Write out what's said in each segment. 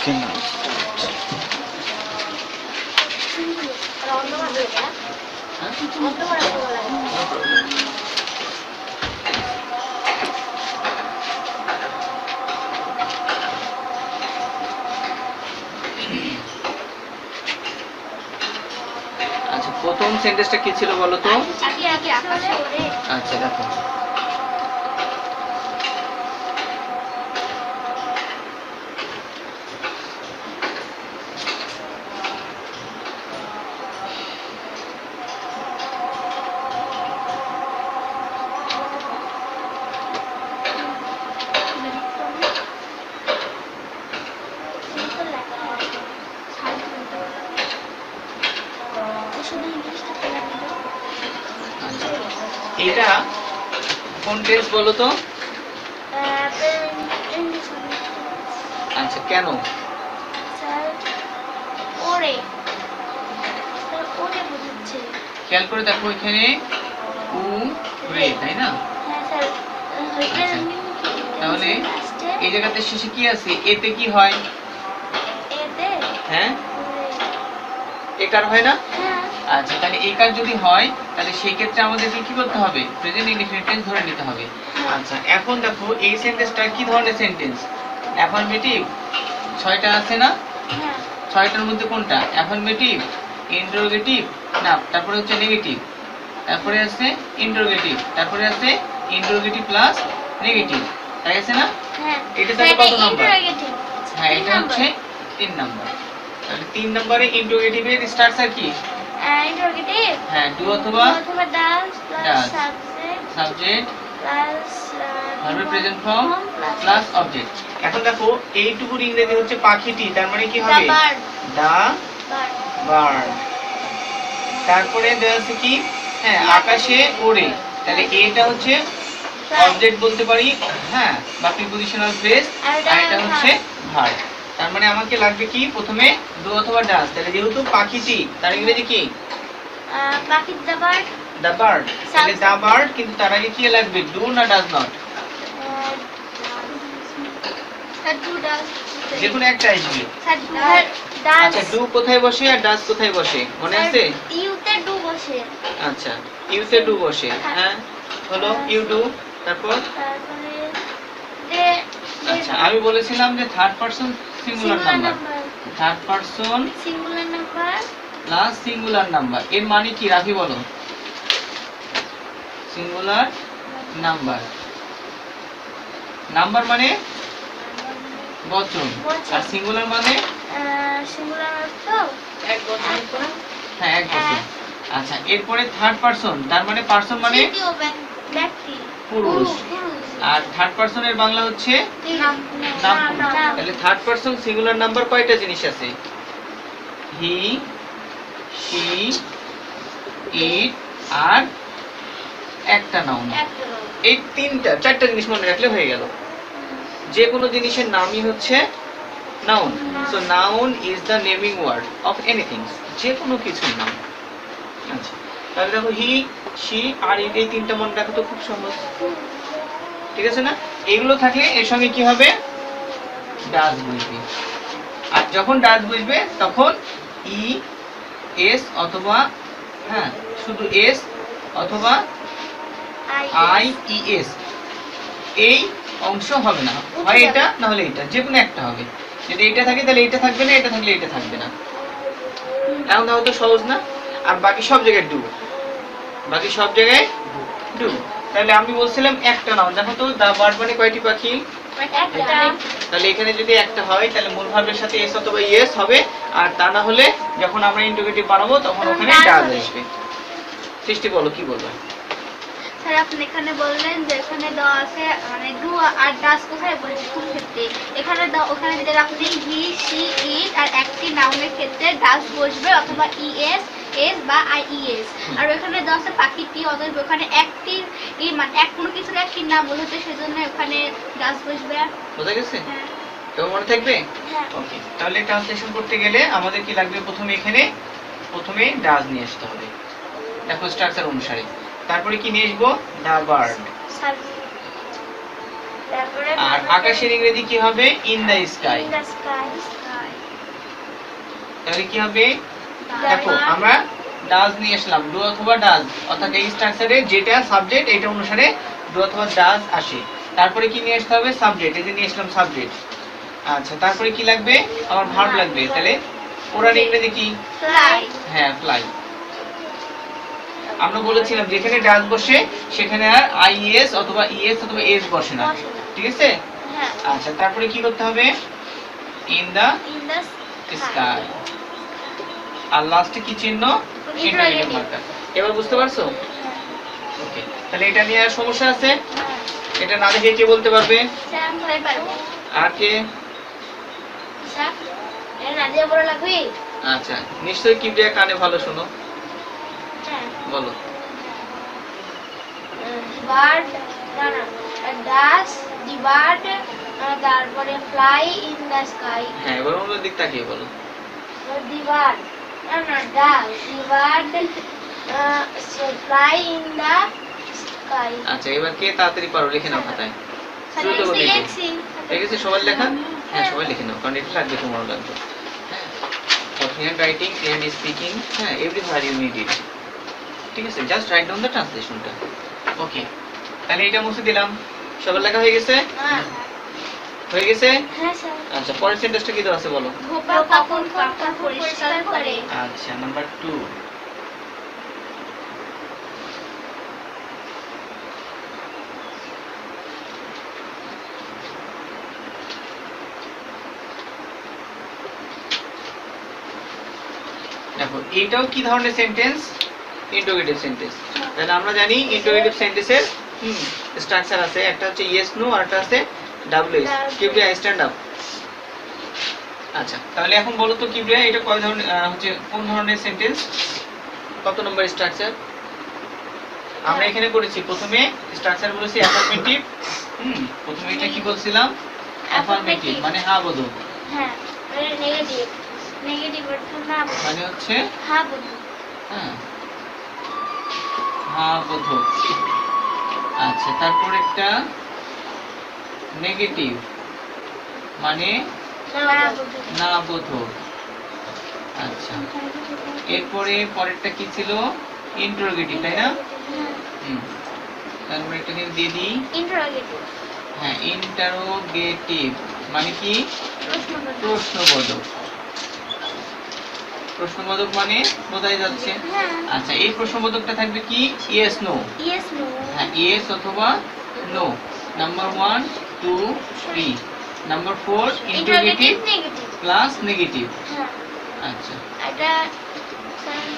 ওকে না আচ্ছা প্রথম সেন্টেন্সটা কি ছিল বলো তো? আচ্ছা দেখো এটা কোন টেন্স বলো তো? আচ্ছা কেন? খেয়াল করে দেখো এখানে উ রে তাই না? আচ্ছা, তাহলে এই জায়গাতে শেষে কি আছে? এতে কি হয়? হ্যাঁ একার হয় না? আচ্ছা তাহলে একার যদি হয় তাহলে সেই ক্ষেত্রে আমাদেরকে কি করতে হবে? প্রেজেন্ট ইনডিফিনিট টেন্স ধরে নিতে হবে। আচ্ছা এখন দেখো এই সেন্টেন্সটা কি ধরনের সেন্টেন্স? অ্যাফার্মেটিভ 6টা আছে না? 6টার মধ্যে কোনটা? অ্যাফার্মেটিভ, ইন্টারোগেটিভ না, তারপরে হচ্ছে নেগেটিভ, তারপরে আছে ইন্টারোগেটিভ, তারপরে আছে ইন্টারোগেটিভ প্লাস নেগেটিভ, তাই আছে না? এটা তাহলে কত নাম্বার? হ্যাঁ এটা হচ্ছে 3 নাম্বার। তাহলে 3 নম্বরে ইন্টারোগেটিভের স্ট্রাকচার কি? ইন্টারোগেটিভ হ্যাঁ ডু অথবা does plus does, subject plus ভার্বের প্রেজেন্ট ফর্ম প্লাস অবজেক্ট। এখন দেখো এইটুকুর ইংরেজি হচ্ছে পাখিটি, তার মানে কি হবে? The bird. তারপরে দেওয়া আছে কি? হ্যাঁ আকাশে ওড়ে, তাহলে এটা হচ্ছে অবজেক্ট বলতে পারি, হ্যাঁ বা প্রিপজিশনাল ফ্রেজ, আর এটা হচ্ছে ভার্ব। তার মানে আমাকে লাগবে কি প্রথমে ডু অথবা ডাজ। তাহলে যেহেতু পাখিটি তার ইংরেজি কি? পাখি দা বার্ড দা বার্ড। তাহলে দা বার্ড, কিন্তু তার আগে কি লাগবে? ডু না ডাজ নট? ডু ডাজ যে কোনো একটা আসবে। ডাজ আচ্ছা ডু কোথায় বসে আর ডাজ কোথায় বসে মনে আছে? ইউতে ডু বসে, আচ্ছা ইউতে ডু বসে, হ্যাঁ হলো ইউ ডু। তারপর তারপরে দে আচ্ছা আমি বলেছিলাম যে third person singular number, third person singular number plus singular number এর মানে কি রাখি বলো? সিঙ্গুলার নাম্বার, নাম্বার মানে বচন, আর সিঙ্গুলার মানে সিঙ্গুলার অর্থ এক বচন। হ্যাঁ এক বচন। আচ্ছা এরপরে থার্ড পারসন, তার মানে পারসন মানে তৃতীয় ব্যক্তি পুরুষ, আর থার্ড পারসনের বাংলা হচ্ছে নাম পুরুষ। তাহলে থার্ড পারসন সিঙ্গুলার নাম্বার কয়টা জিনিস আছে? হি, শি, ইট আর একটা নাউন। এই চারটা জিনিস মনে রাখলে হয়ে গেল। যে কোনো জিনিসের নামই হচ্ছে noun. So noun is the naming word of anything, যে কোনো কিছুর নাম। আচ্ছা তাহলে দেখো হি, শি আর ইট, এই তিনটা মনে রাখো তো খুব সহজ, ঠিক আছে না? এগুলো থাকলে এর সঙ্গে কি হবে? ডাজ বুঝবে। আর যখন ডাজ বুঝবে তখন ই এস অথবা হ্যাঁ শুধু এস অথবা আই ই এস, এই অংশ হবে না, হয় এটা না হলে এটা, যে কোনো একটা হবে। যদি এটা থাকে তাহলে এটা থাকবে না, এটা থাকলে এটা থাকবে না। এখন তাহলে তো সহজ না? আর বাকি সব জায়গায় ডু, বাকি সব জায়গায় ডু। তাহলে আমি বলছিলাম একটা নাউন, দেখো তো দা বার্ড মানে কয়টি পাখি? একটা। তাহলে এখানে যদি একটা হয় তাহলে মূল ভার্বের সাথে এস অথবা ইএস হবে, আর তা না হলে যখন আমরা ইন্টারোগেটিভ বানাবো তখন ওখানে ডাজ আসবে। সৃষ্টি বলো কি বলবো? স্যার আপনি এখানে বললেন যে এখানে দ আছে, মানে ডু আর ডাস কোথায় বলেছে কোন ক্ষেত্রে? এখানে দ, ওখানে যদি আপনি হি, শি, ইট আর একটি নাউনের ক্ষেত্রে ডাস বসবে অথবা ইএস, এস বা আইইএস। আর ওখানে দ আছে পাখিটি, অতএব ওখানে একটি মানে এক কোনো কিছুর একটি নাম বোঝাতে, সেজন্য ওখানে ডাস বসবে। বোঝা গেছে? হ্যাঁ কেমন মনে থাকবে? হ্যাঁ। ওকে তাহলে ট্রান্সলেশন করতে গেলে আমাদের কি লাগবে? প্রথমে এখানে ডাজ নিয়ে আসতে হবে, দেখো স্ট্রাকচার অনুসারে। তারপরে কি নিয়ে আসবো? দা বার্ড, তারপরে আর আকাশের ইংরেজি কি হবে? In the sky. In the sky sky তাহলে কি হবে? দেখো আমরা ডাজ নিয়ে আসলাম, ডু অথবা ডাজ, অর্থাৎ এই স্ট্রাকচারে যেটা সাবজেক্ট এটা অনুসারে ডু অথবা ডাজ আসে। তারপরে কি নিয়ে আসতে হবে? সাবজেক্ট, এই যে নিয়ে আসলাম সাবজেক্ট। আচ্ছা, তারপরে কি লাগবে? আমার ভার্ব লাগবে। তাহলে ওরার ইংরেজি কি? ফ্লাই হ্যাঁ, ফ্লাই। আমরা বলেছিলাম যেখানে ডাজ বসে সেখানে আর আইএস অথবা ইএস অথবা এস বসে না, ঠিক আছে? হ্যাঁ আচ্ছা, তারপরে কি করতে হবে? In the in the sky. আর লাস্টে কি চিহ্ন? Interrogative marker. এবার বুঝতে পারছো? ওকে, তাহলে এটা নিয়ে আর সমস্যা আছে? এটা না দেখে কে বলতে পারবে? স্যার আমি ধরে পারবো আর কে? স্যার এর না দিয়ে বড় লাগবে আচ্ছা, নিশ্চয়ই কিবরিয়া কানে ভালো শোনো, হ্যাঁ বলো। বার্ড না না ডাস দি বার্ড তারপরে ফ্লাই ইন দ্য স্কাই হ্যাঁ, এবার অন্য দিক তাকিয়ে বলো। দি বার্ড না না does the bird fly in the sky আচ্ছা, এবার কে তাড়াতাড়ি পারো লিখে নাও খাতায়। দ্রুত করে লিখো। ঠিক আছে, সবাই লেখা? হ্যাঁ, সবাই লিখে নাও, কারণ এটা লাগবে, তোমারও লাগবে। For hand writing and speaking, হ্যাঁ, everywhere you need it. ঠিক আছে, জাস্ট রাইট ডাউন দ্য ট্রান্সলেশনটা। ওকে, তাহলে এটা মুছে দিলাম। সবার লেখা হয়ে গেছে? হ্যাঁ হয়ে গেছে? হ্যাঁ স্যার আচ্ছা, পরের সেন্টেন্সটা কি দেওয়া আছে বলো। ধোপা কখন কাপড় পরিষ্কার করে আচ্ছা, নাম্বার 2। দেখো, এটাও কি ধরনের সেন্টেন্স? Interrogative sentence. তাহলে আমরা জানি ইন্টারোগেটিভ সেন্টেন্সের স্ট্রাকচার আছে, একটা হচ্ছে ইয়েস নো আর একটা আছে ডাব্লিউএস। Kibria stand up. আচ্ছা, তাহলে এখন বলো তো কিবরিয়া, এটা কয় ধরনের হচ্ছে কোন ধরনের সেন্টেন্স? কত নম্বর স্ট্রাকচার? আমরা এখানে করেছি প্রথমে স্ট্রাকচার বলেছি অ্যাফার্মেটিভ। প্রথমে এটা কি বলছিলাম? অ্যাফার্মেটিভ মানে হ্যাঁ বোধক। হ্যাঁ নেগেটিভ নেগেটিভ অর্থ না মানে হচ্ছে হ্যাঁ বলুন হ্যাঁ, হ্যাঁ বোধক। আচ্ছা, তারপর একটা নেগেটিভ মানে না বলুন না বোধক। আচ্ছা, এরপরে পরেরটা কি ছিল? ইন্টারোগেটিভ, তাই না? তারপরে এটাকে দিয়ে দিই। ইন্টারোগেটিভ হ্যাঁ, ইন্টারোগেটিভ মানে কি? প্রশ্নবোধক প্রশ্নবোধক। প্রশ্নবোধক মানে বোঝাই যাচ্ছে। হ্যাঁ আচ্ছা, এই প্রশ্নবোধকটা থাকবে কি? Yes no. ইয়েস নো হ্যাঁ, ইয়েস অথবা no. Number 1 2 3। Number 4 interrogative negative plus negative. হ্যাঁ আচ্ছা এটা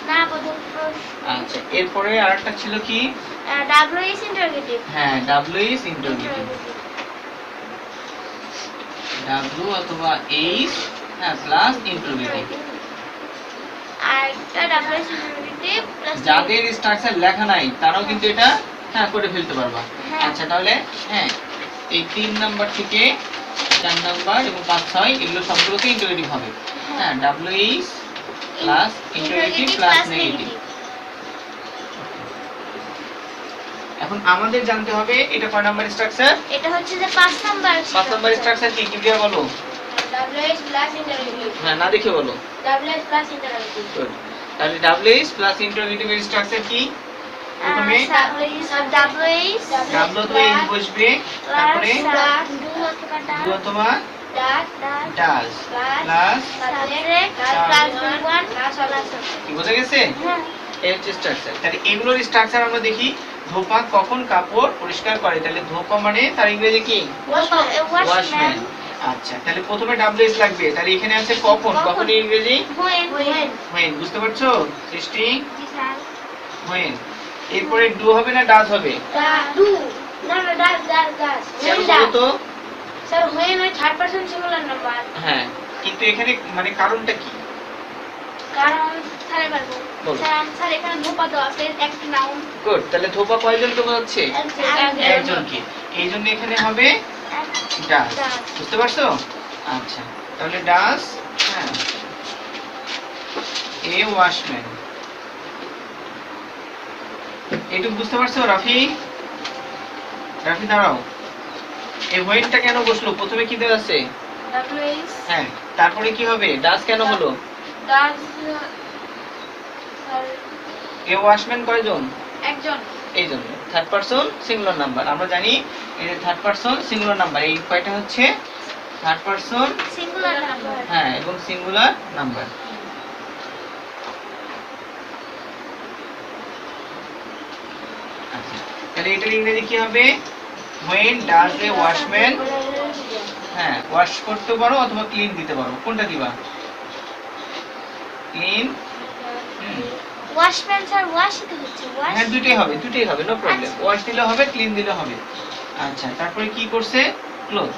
না বলুন প্রশ্ন আচ্ছা, এরপরে আরেকটা ছিল কি? ডাব্লিউ ইজ ইন্টারোগেটিভ হ্যাঁ, ডাব্লিউ ইজ ইন্টারোগেটিভ। ডাব্লিউ অথবা এইচ, হ্যাঁ, প্লাস ইন্টারোগেটিভ। আর এটা ডাব্লিউ ইজ ইন্টারোগেটিভ প্লাস যাদের স্ট্রাকচার লেখা নাই তারাও কিন্তু এটা হ্যাঁ করে ফেলতে পারবা। হ্যাঁ। আচ্ছা, তাহলে হ্যাঁ, এই 3 নাম্বার থেকে 4 নাম্বার এবং 5 6 এগুলো সবগুলোকে ইন্টারোগেটিভ হবে। হ্যাঁ, W is plus interrogative plus negative. এখন আমাদের জানতে হবে এটা কয় নাম্বার স্ট্রাকচার? এটা হচ্ছে যে 5 নাম্বার 5 নাম্বার স্ট্রাকচার কি? কি দিয়ে বলো? ডাব্লিউ ইজ প্লাস ইন্টারোগেটিভ হ্যাঁ, না দেখে বলো। W is plus interrogative Good. তাহলে ডাব্লিউ ইজ প্লাস ইন্টারোগেটিভ এর স্ট্রাকচার কি? প্রথমে ডাব্লিউ ইজ ডাব্লিউ তো ইজ বসবে, তারপরে ডু অথবা ডাজ প্লাস কি বোঝা গেছে? এই হচ্ছে স্ট্রাকচার। তাহলে এগুলোর স্ট্রাকচার আমরা দেখি। ধোপা কখন কাপড় পরিষ্কার করে? তাহলে ধোপা মানে তার ইংরেজি কি? ওয়াশম্যান। আচ্ছা, তাহলে প্রথমে ডাব্লিউএস লাগবে। তাহলে এখানে আছে কখন, কখন ইংরেজি when। বুঝতে পারছো সৃষ্টি? when। এরপরে ডু হবে না ডাজ হবে? কেন বলো তো? হ্যাঁ, কিন্তু এখানে মানে কারণটা কি? বলো। গুড, তাহলে ধোপা কয়জনকে বোঝাচ্ছে? একজনকে। এই জন্য এখানে হবে ডাজ। বুঝতে পারছো? আচ্ছা, তাহলে ডাজ হ্যাঁ এ ওয়াশম্যান। এইটুকু বুঝতে পারছো রাফি? রাফি দাঁড়াও। এই হোয়েনটা কেন বসলো? প্রথমে কি দেওয়া আছে? ডাব্লিউএইচ হ্যাঁ, তারপরে কি হবে? ডাজ কেন হলো? ডাজ এ ওয়াশম্যান কয়জন? একজন এই জন্য থার্ড পারসন সিঙ্গুলার নাম্বার। আমরা জানি এই যে থার্ড পারসন সিঙ্গুলার নাম্বার, এই কয়টা হচ্ছে থার্ড পারসন সিঙ্গুলার নাম্বার। হ্যাঁ এবং সিঙ্গুলার নাম্বার। আচ্ছা, তাহলে এটার ইংরেজি কি হবে? when does a washman, হ্যাঁ ওয়াশ করতে পারো অথবা ক্লিন দিতে পারো, কোনটা দিবা? ক্লিন। ওয়াশম্যান স্যার ওয়াশ দিতে হচ্ছে ওয়াশ। হ্যাঁ দুটোই হবে, নো প্রবলেম। ওয়াশ দিলে হবে, ক্লিন দিলে হবে। আচ্ছা, তারপরে কি করছে? Cloth.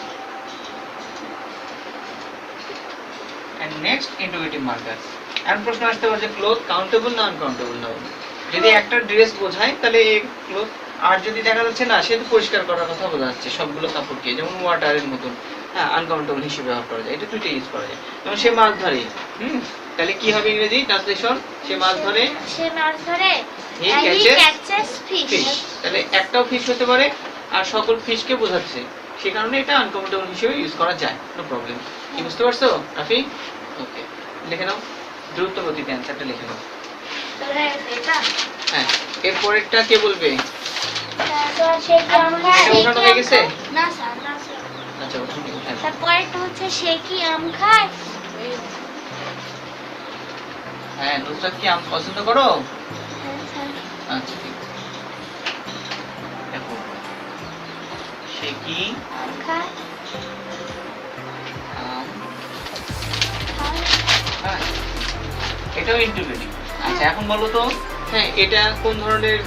And next interrogative marker. এখন প্রশ্ন আসতে পারে যে ক্লোথ কাউন্টেবল না আনকাউন্টেবল না? যদি একটা ড্রেস বোঝায় তাহলে এই ক্লোথ, আর যদি দেখা যাচ্ছে না সে তো পরিষ্কার করার কথা বোঝা যাচ্ছে সবগুলো কাপড়কে, যেমন ওয়াটারের মতন, হ্যাঁ আনকাউন্টেবল হিসেবে ব্যবহার করা যায়, এটা দুইটাই ইউজ করা যায়। যেমন সে মাছ ধরে, তাহলে কি হবে ইংরেজি ট্রান্সলেশন? সে মাছ ধরে, সে মাছ ধরে, হি he catches catches fish। Fish. তাহলে একটাও ফিশ হতে পারে আর সকল ফিশকে বোঝাচ্ছে, সে কারণে এটা আনকাউন্টেবল হিসেবে ইউজ করা যায়, নো প্রবলেম। কি বুঝতে পারছো রাফি? ওকে, লিখে নাও দ্রুত গতিতে অ্যানসারটা লিখে নাও। তাহলে এটা হ্যাঁ, এর পরেরটা কে বলবে? স্যার সে কি আম খায়? এটা ওঠানো হয়ে গেছে? না স্যার না স্যার। আচ্ছা ওঠানো হয়ে গেছে। তারপরেরটা হচ্ছে সে কি আম খায়? হ্যাঁ, নুসরাত কি আম পছন্দ করো? হ্যাঁ স্যার। আচ্ছা ঠিক আছে। দেখো, সে কি আম খায়? আম খায়। খায়? এটাও ইন্টারভিউ। আচ্ছা এখন বলো তো, হ্যাঁ এটা কোন ধরনের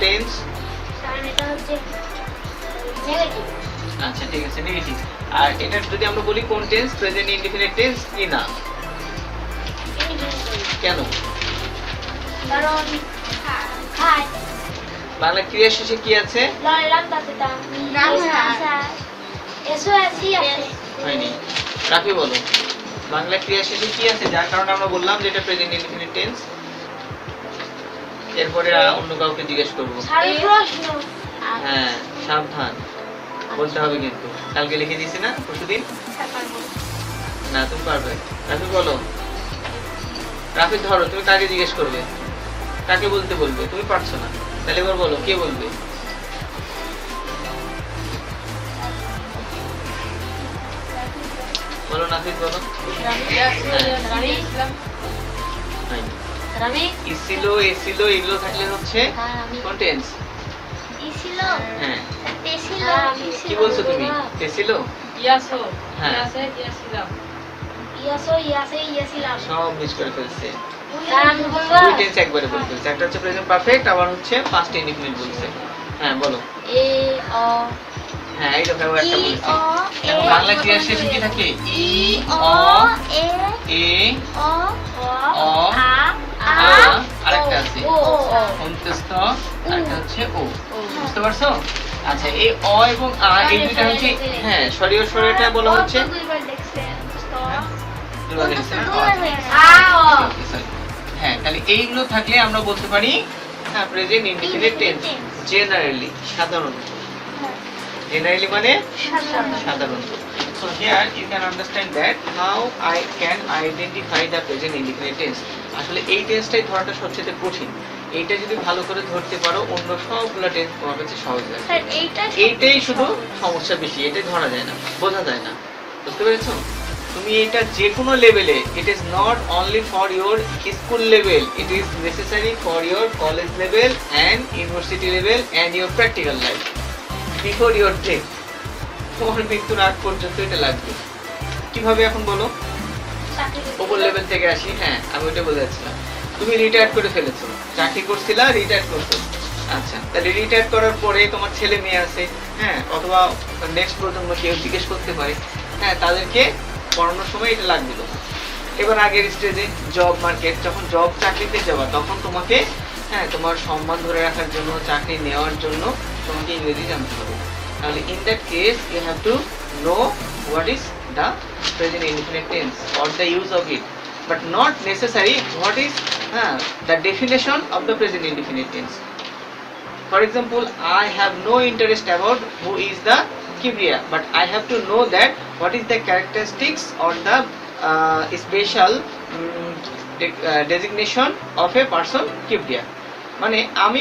টেন্স? স্যার এটা হচ্ছে নেগেটিভ। আচ্ছা ঠিক আছে, নেগেটিভ। আর এটা যদি আমরা বলি কোন টেন্স? প্রেজেন্ট ইনডিফিনিট টেন্স কি না? কেন? কারণ খায়। বাংলা ক্রিয়া শেষে কি আছে? লয়লাম তাতে তা না স্যার এসো আসি আছে হয়নি। রাফি বলো, বাংলা ক্রিয়া শেষে কি আছে যার কারণে আমরা বললাম যে এটা প্রেজেন্ট ইনডিফিনিট টেন্স? এরপরে অন্য কাউকে জিজ্ঞেস করব। স্যারের প্রশ্ন। হ্যাঁ সাবধান বলতে হবে কিন্তু, কালকে লিখে দিয়েছি না পরশুদিন? না তুমি পারবে। রাফি বলো, রাফি ধরো, তুমি কাকে জিজ্ঞেস করবে? কাকে বলতে বলবে? তুমি পারছো না, তাহলে এবার বলো কে বলবে? বলো নাফিস বলো। ইছিল এছিল এগুলো থাকলে হচ্ছে কোন টেন্স? ইছিল হ্যাঁ তেছিল কি বলছো তুমি? তেছিল? ইয়াসো হ্যাঁ। ইয়াসে ইয়াসিলাম ইয়াসো ইয়াসে ইয়াসিলাম। সব মিস করে ফেলছে। স্যার আমি বলবো দুই টেন্স একবারে বলে ফেলছে, একটা হচ্ছে প্রেজেন্ট পারফেক্ট, আবার হচ্ছে পাস্ট ইনডিফিনিট বলছে। হ্যাঁ বলো। এ অ হ্যাঁ এইটা ভাবে একটা ই বলছে। অ এখন বাংলা ক্রিয়া শেষে কি থাকে? ই অ এ এ অ অ আ আ আরেকটা আছে ও অন্তস্থ, আরেকটা হচ্ছে ও। বুঝতে পারছো? আচ্ছা এই অ এবং আ এই দুইটা হচ্ছে, হ্যাঁ স্বরীয় স্বরটা বলা হচ্ছে দুইবার দেখছেন তো দুবার দেখছি না? Okay, sorry. হ্যাঁ তাহলে এইগুলো থাকলে আমরা বলতে পারি হ্যাঁ প্রেজেন্ট ইনডিফিনিট টেন্স। জেনারেলি, সাধারণত। জেনারেলি মানে সাধারণত। So here you can understand that how I can identify the present indefinite tense. আসলে এই টেন্সটাই ধরাটা সবচেয়ে কঠিন। এইটা যদি ভালো করে ধরতে পারো অন্য সবগুলো টেন্স তোমার কাছে সহজ লাগে। স্যার এইটা এইটাই শুধু সমস্যা বেশি, এটাই ধরা যায় না, বোঝা যায় না। বুঝতে পেরেছো? তুমি এটা যে কোনো লেভেলে, it is not only for your school level, it is necessary for your college level and university level and your practical life before your death. তোমার মৃত্যুর আগ পর্যন্ত এটা লাগবে। কিভাবে এখন বলো? ওপর লেভেল থেকে আসি। হ্যাঁ আমি ওইটা বলে যাচ্ছিলাম। তুমি রিটায়ার করে ফেলেছো, চাকরি করছিলা, রিটায়ার করছো। আচ্ছা তাহলে রিটায়ার করার পরে তোমার ছেলে মেয়ে আছে, হ্যাঁ অথবা নেক্সট প্রজন্ম কেউ জিজ্ঞেস করতে পারে, হ্যাঁ তাদেরকে পড়ানোর সময় এটা লাগবে তোমার। এবার আগের স্টেজে জব মার্কেট, যখন জব চাকরিতে যাবা তখন তোমাকে হ্যাঁ তোমার সম্মান ধরে রাখার জন্য, চাকরি নেওয়ার জন্য তোমাকে ইংরেজি জানতে হবে। তাহলে in that case you have to know what is the present indefinite tense or the use of it, but not necessary what is the definition of the present indefinite tense. For example, I have no interest about who is the Kibriya, but I have to know that what is the characteristics or the special designation of a person Kibriya. মানে আমি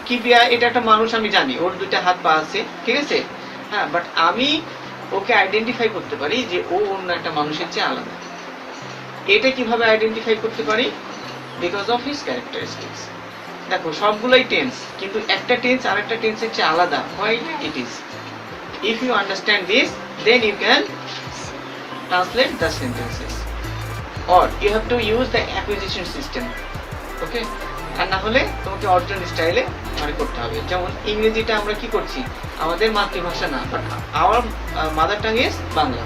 কিবরিয়া এটা একটা মানুষ, আমি জানি ওর দুইটা হাত পা আছে, ঠিক আছে, হ্যাঁ, বাট আমি ওকে আইডেন্টিফাই করতে পারি যে ও অন্য একটা মানুষের চেয়ে আলাদা। এটা কিভাবে আইডেন্টিফাই করতে পারি? Because of his characteristics. দেখো সবগুলোই টেন্স, কিন্তু একটা টেন্স আরেকটা টেন্সের চেয়ে আলাদা। Why it is? If you understand this, then you can translate the sentences, or you have to use the acquisition system. Okay, আর না হলে তোমাকে অর্জন স্টাইলে মানে করতে হবে। যেমন ইংরেজিটা আমরা কি করছি, আমাদের মাতৃভাষা না, but our mother tongue is Bangla.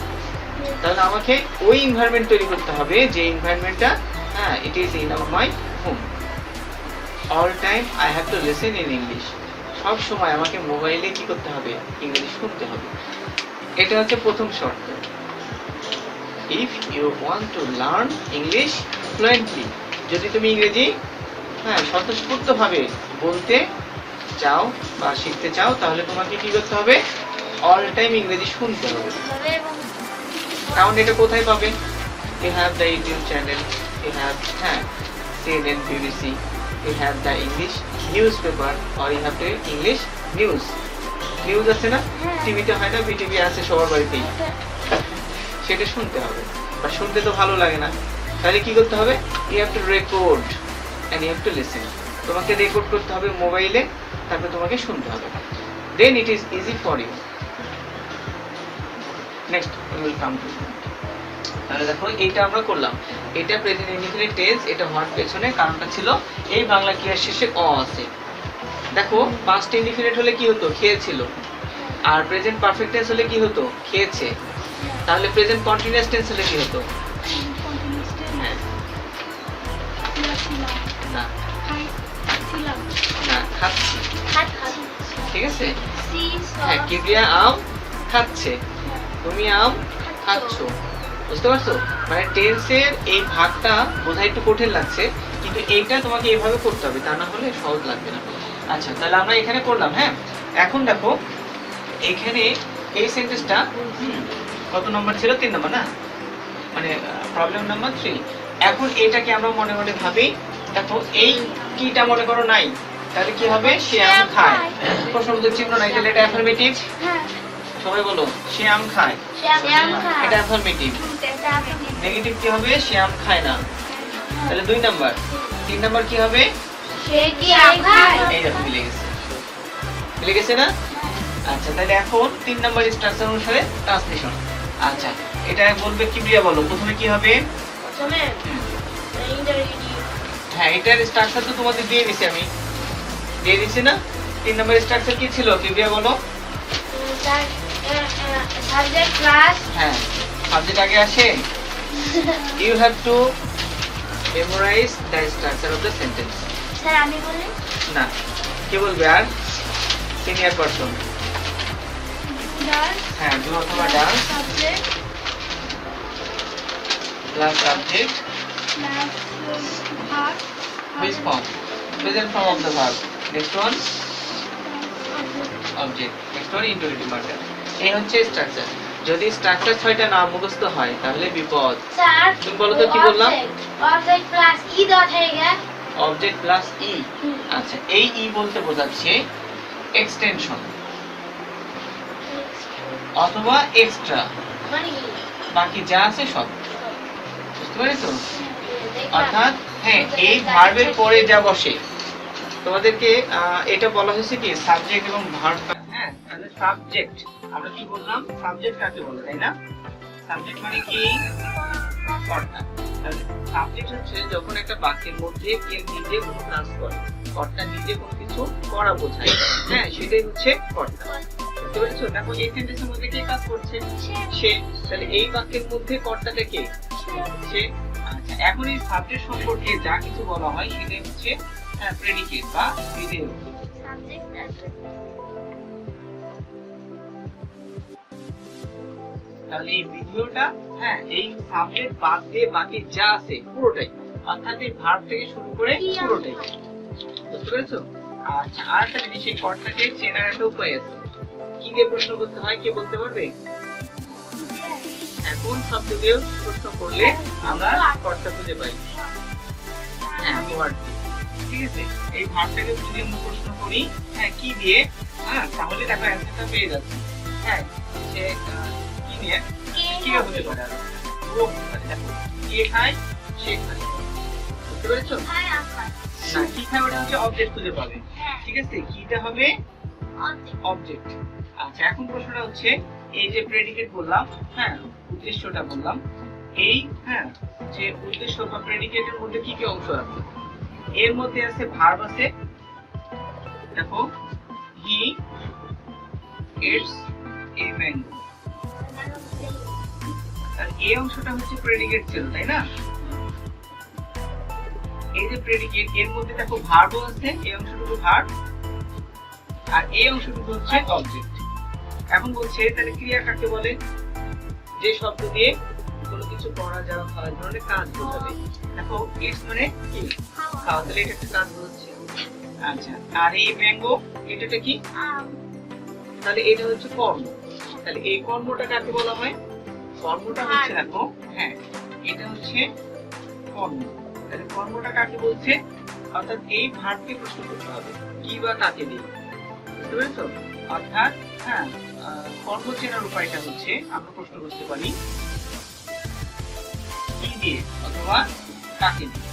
তাহলে আমাকে ওই এনভায়রনমেন্ট তৈরি করতে হবে যে এনভায়রনমেন্টটা, হ্যাঁ, it is in my home. All time I have to listen in English. সব সময় আমাকে মোবাইলে কি করতে হবে, ইংরেজি শুনতে হবে। এটা হচ্ছে প্রথম শর্ত। If you want to learn English fluently, যদি তুমি ইংরেজি স্বতঃস্ফূর্তভাবে বলতে চাও বা শিখতে চাও, তাহলে তোমাকে কি করতে হবে, অল টাইম ইংরেজি শুনতে হবে। কারণ এটা কোথায় পাবে? You have the YouTube channel, you have CNN, BBC, you have the English newspaper, or you have the English news আছে না, টিভিতে হয় না, বিটিভি আছে সবার বাড়িতেই, সেটা শুনতে হবে। বা শুনতে তো ভালো লাগে না, তাহলে কি করতে হবে? you have to record and you have to listen. তোমাকে রেকর্ড করতে হবে মোবাইলে, তারপর তোমাকে শুনতে হবে, then it is easy for you. Next we will come to, তাহলে দেখো এইটা আমরা করলাম, এটা প্রেজেন্ট ইনডিফিনিট টেন্স, এটা হওয়ার পেছনে কারণটা ছিল এই বাংলা ক্রিয়ার শেষে অ আছে। দেখো পাস্ট ইনডিফিনিট হলে কি হতো, খেয়েছিল, আর প্রেজেন্ট পারফেক্ট টেন্স হলে কি হতো, খেয়েছে। তাহলে প্রেজেন্ট কন্টিনিউয়াস টেন্স হলে কি হতো? হ্যাঁ, না না, খাচ্ছি, ঠিক আছে, হ্যাঁ, কিবরিয়া আম খাচ্ছে, তুমি আম খাচ্ছ। বুঝতে পারছো? মানে টেন্সের এই ভাগটা বোঝা একটু কঠিন লাগছে, কিন্তু এইটা তোমাকে এইভাবে করতে হবে, তা না হলে সহজ লাগবে না। আচ্ছা, তাহলে আমরা এখানে করলাম। হ্যাঁ, এখন দেখো এখানে এই সেন্টেন্সটা কত নম্বর ছিল? 3 নম্বর না, মানে প্রবলেম নাম্বার 3। এখন এটাকে আমরা মনে মনে ভাবি, দেখো এই কিটা মনে করো নাই, তাহলে কি হবে? সে আম খায়, প্রশ্নবোধক চিহ্ন নাই, তাহলে এটা অ্যাফার্মেটিভ। সবাই বলো, সে আম খায়, এটা অ্যাফার্মেটিভ। নেগেটিভ কি হবে? সে আম খায় না, তাহলে 2 নাম্বার। 3 নাম্বার কি হবে? সে কি আম খায়? এই দেখো মিলে গেছে, মিলে গেছে না? আচ্ছা, তাহলে এখন 3 নাম্বার স্ট্রাকচার অনুসারে ট্রান্সলেশন। আচ্ছা, এটা বলবে কিবরিয়া, বলো প্রথমে কি হবে? প্রথমে হ্যাঁ, এটার স্ট্রাকচার তো তোমাদের দিয়ে দিছি, আমি দিয়ে দিছি না? 3 নাম্বার স্ট্রাকচার কি ছিল কিবরিয়া বলো? সাবজেক্ট প্লাস, হ্যাঁ, সাবজেক্ট আগে আসে। You have to memorize the structure of the sentence. Sir আমি বলি না, কে বলবে? আর সিনিয়র পারসন। ডাস, হ্যাঁ, ডু অথবা does subject plus subject plus verb, which form? Present form of the verb. Next one object. Next one interrogative matter. এই হচ্ছে structure. যদি structure 6টা না মুখস্থ হয় তাহলে বিপদ। স্যার তুমি বলো তো কি বললাম? অবজেক্ট প্লাস ই ডট হয়ে গেল, অবজেক্ট প্লাস ই। আচ্ছা, এই ই বলতে বোঝাচ্ছে এক্সটেনশন অথবা এক্সট্রা, মানে বাকি যা আছে সব। বুঝতে পেরেছো? অর্থাৎ হ্যাঁ, এই ভার্বের পরে যা বসে, তোমাদেরকে এটা বলা হয়েছে কি সাবজেক্ট এবং ভার্ব। হ্যাঁ, তাহলে সাবজেক্ট আমরা কি বললাম? সাবজেক্ট কাকে বলে, তাই না? সাবজেক্ট মানে কি? কর্তা। তাহলে সাবজেক্ট হচ্ছে যখন একটা বাক্যের মধ্যে কে নিজে কোনো কাজ করে, কর্তা নিজে কোনো কিছু করা বোঝায়, হ্যাঁ, সেটাই হচ্ছে কর্তা। বুঝতে পেরেছো? দেখো এই সেন্টেন্সের মধ্যে কে কাজ করছে? সে। তাহলে এই বাক্যের মধ্যে কর্তাটা কে? সে। আচ্ছা, এখন এই সাবজেক্ট সম্পর্কে যা কিছু বলা হয় সেটাই হচ্ছে প্রেডিকেট বা বিধেয়। তাহলে এই ভিডিওটা, হ্যাঁ, এই সাবজেক্ট বাদ দিয়ে বাকি যা আছে পুরোটাই, অর্থাৎ এই ভার্ব থেকে শুরু করে পুরোটাই। বুঝতে পেরেছো? আচ্ছা, আর একটা জিনিস, এই কর্তাকে চেনার একটা উপায় আছে। কি দিয়ে প্রশ্ন করতে হয় কে বলতে পারবে? এখন শব্দ দিয়ে প্রশ্ন করলে আমরা কর্তা খুঁজে পাই। হ্যাঁ, ওয়ার্ড দিয়ে। ঠিক আছে, এই ভার্বটাকে যদি আমরা প্রশ্ন করি হ্যাঁ কি দিয়ে, হ্যাঁ তাহলে দেখো অ্যানসারটা পেয়ে যাচ্ছে। হ্যাঁ, সে কি দিয়ে কি হতে পারে? আর ও হতে পারে। দেখো কে খায়, সে খায়। বুঝতে পেরেছো? না, কি খায় ওটা হচ্ছে অবজেক্ট খুঁজে পাবে। ঠিক আছে, কিটা হবে অবজেক্ট। আচ্ছা, এখন প্রশ্নটা হচ্ছে এই যে প্রেডিকেট বললাম, হ্যাঁ উদ্দেশ্যটা বললাম, এই হ্যাঁ যে উদ্দেশ্য বা প্রেডিকেটের মধ্যে কি কি অংশ আছে? এর মধ্যে আছে ভার্ব আছে, দেখো হি ইটস এ ম্যাঙ্গো। আর এই অংশটা হচ্ছে প্রেডিকেট ছিল, তাই না? এই যে প্রেডিকেট, এর মধ্যে দেখো ভার্বও আছে, এই অংশটুকু ভার্ব আর এই অংশটুকু হচ্ছে অবজেক্ট। এখন বলছে তাহলে ক্রিয়া কাকে বলে? যে শব্দ দিয়ে কোনো কিছু করা যাওয়া হয়, ধরনের কাজ বোঝাবে। দেখো ইটস মানে কি? খাওয়া, তাহলে এটা একটা কাজ বোঝাচ্ছে। আচ্ছা, আর এই ম্যাঙ্গো এটাটা কি? তাহলে এটা হচ্ছে কর্ম। তাহলে এই কর্মটা কাকে বলা হয়? কর্মটা হচ্ছে দেখো, হ্যাঁ এটা হচ্ছে কর্ম। তাহলে কর্মটা কাকে বলছে? অর্থাৎ এই ভার্বকে প্রশ্ন করতে হবে কি বা কাকে দিয়ে। বুঝতে পেরেছো? অর্থাৎ হ্যাঁ কর্ম চেনার উপায়টা হচ্ছে আমরা প্রশ্ন করতে পারি কি দিয়ে অথবা কাকে দিয়ে।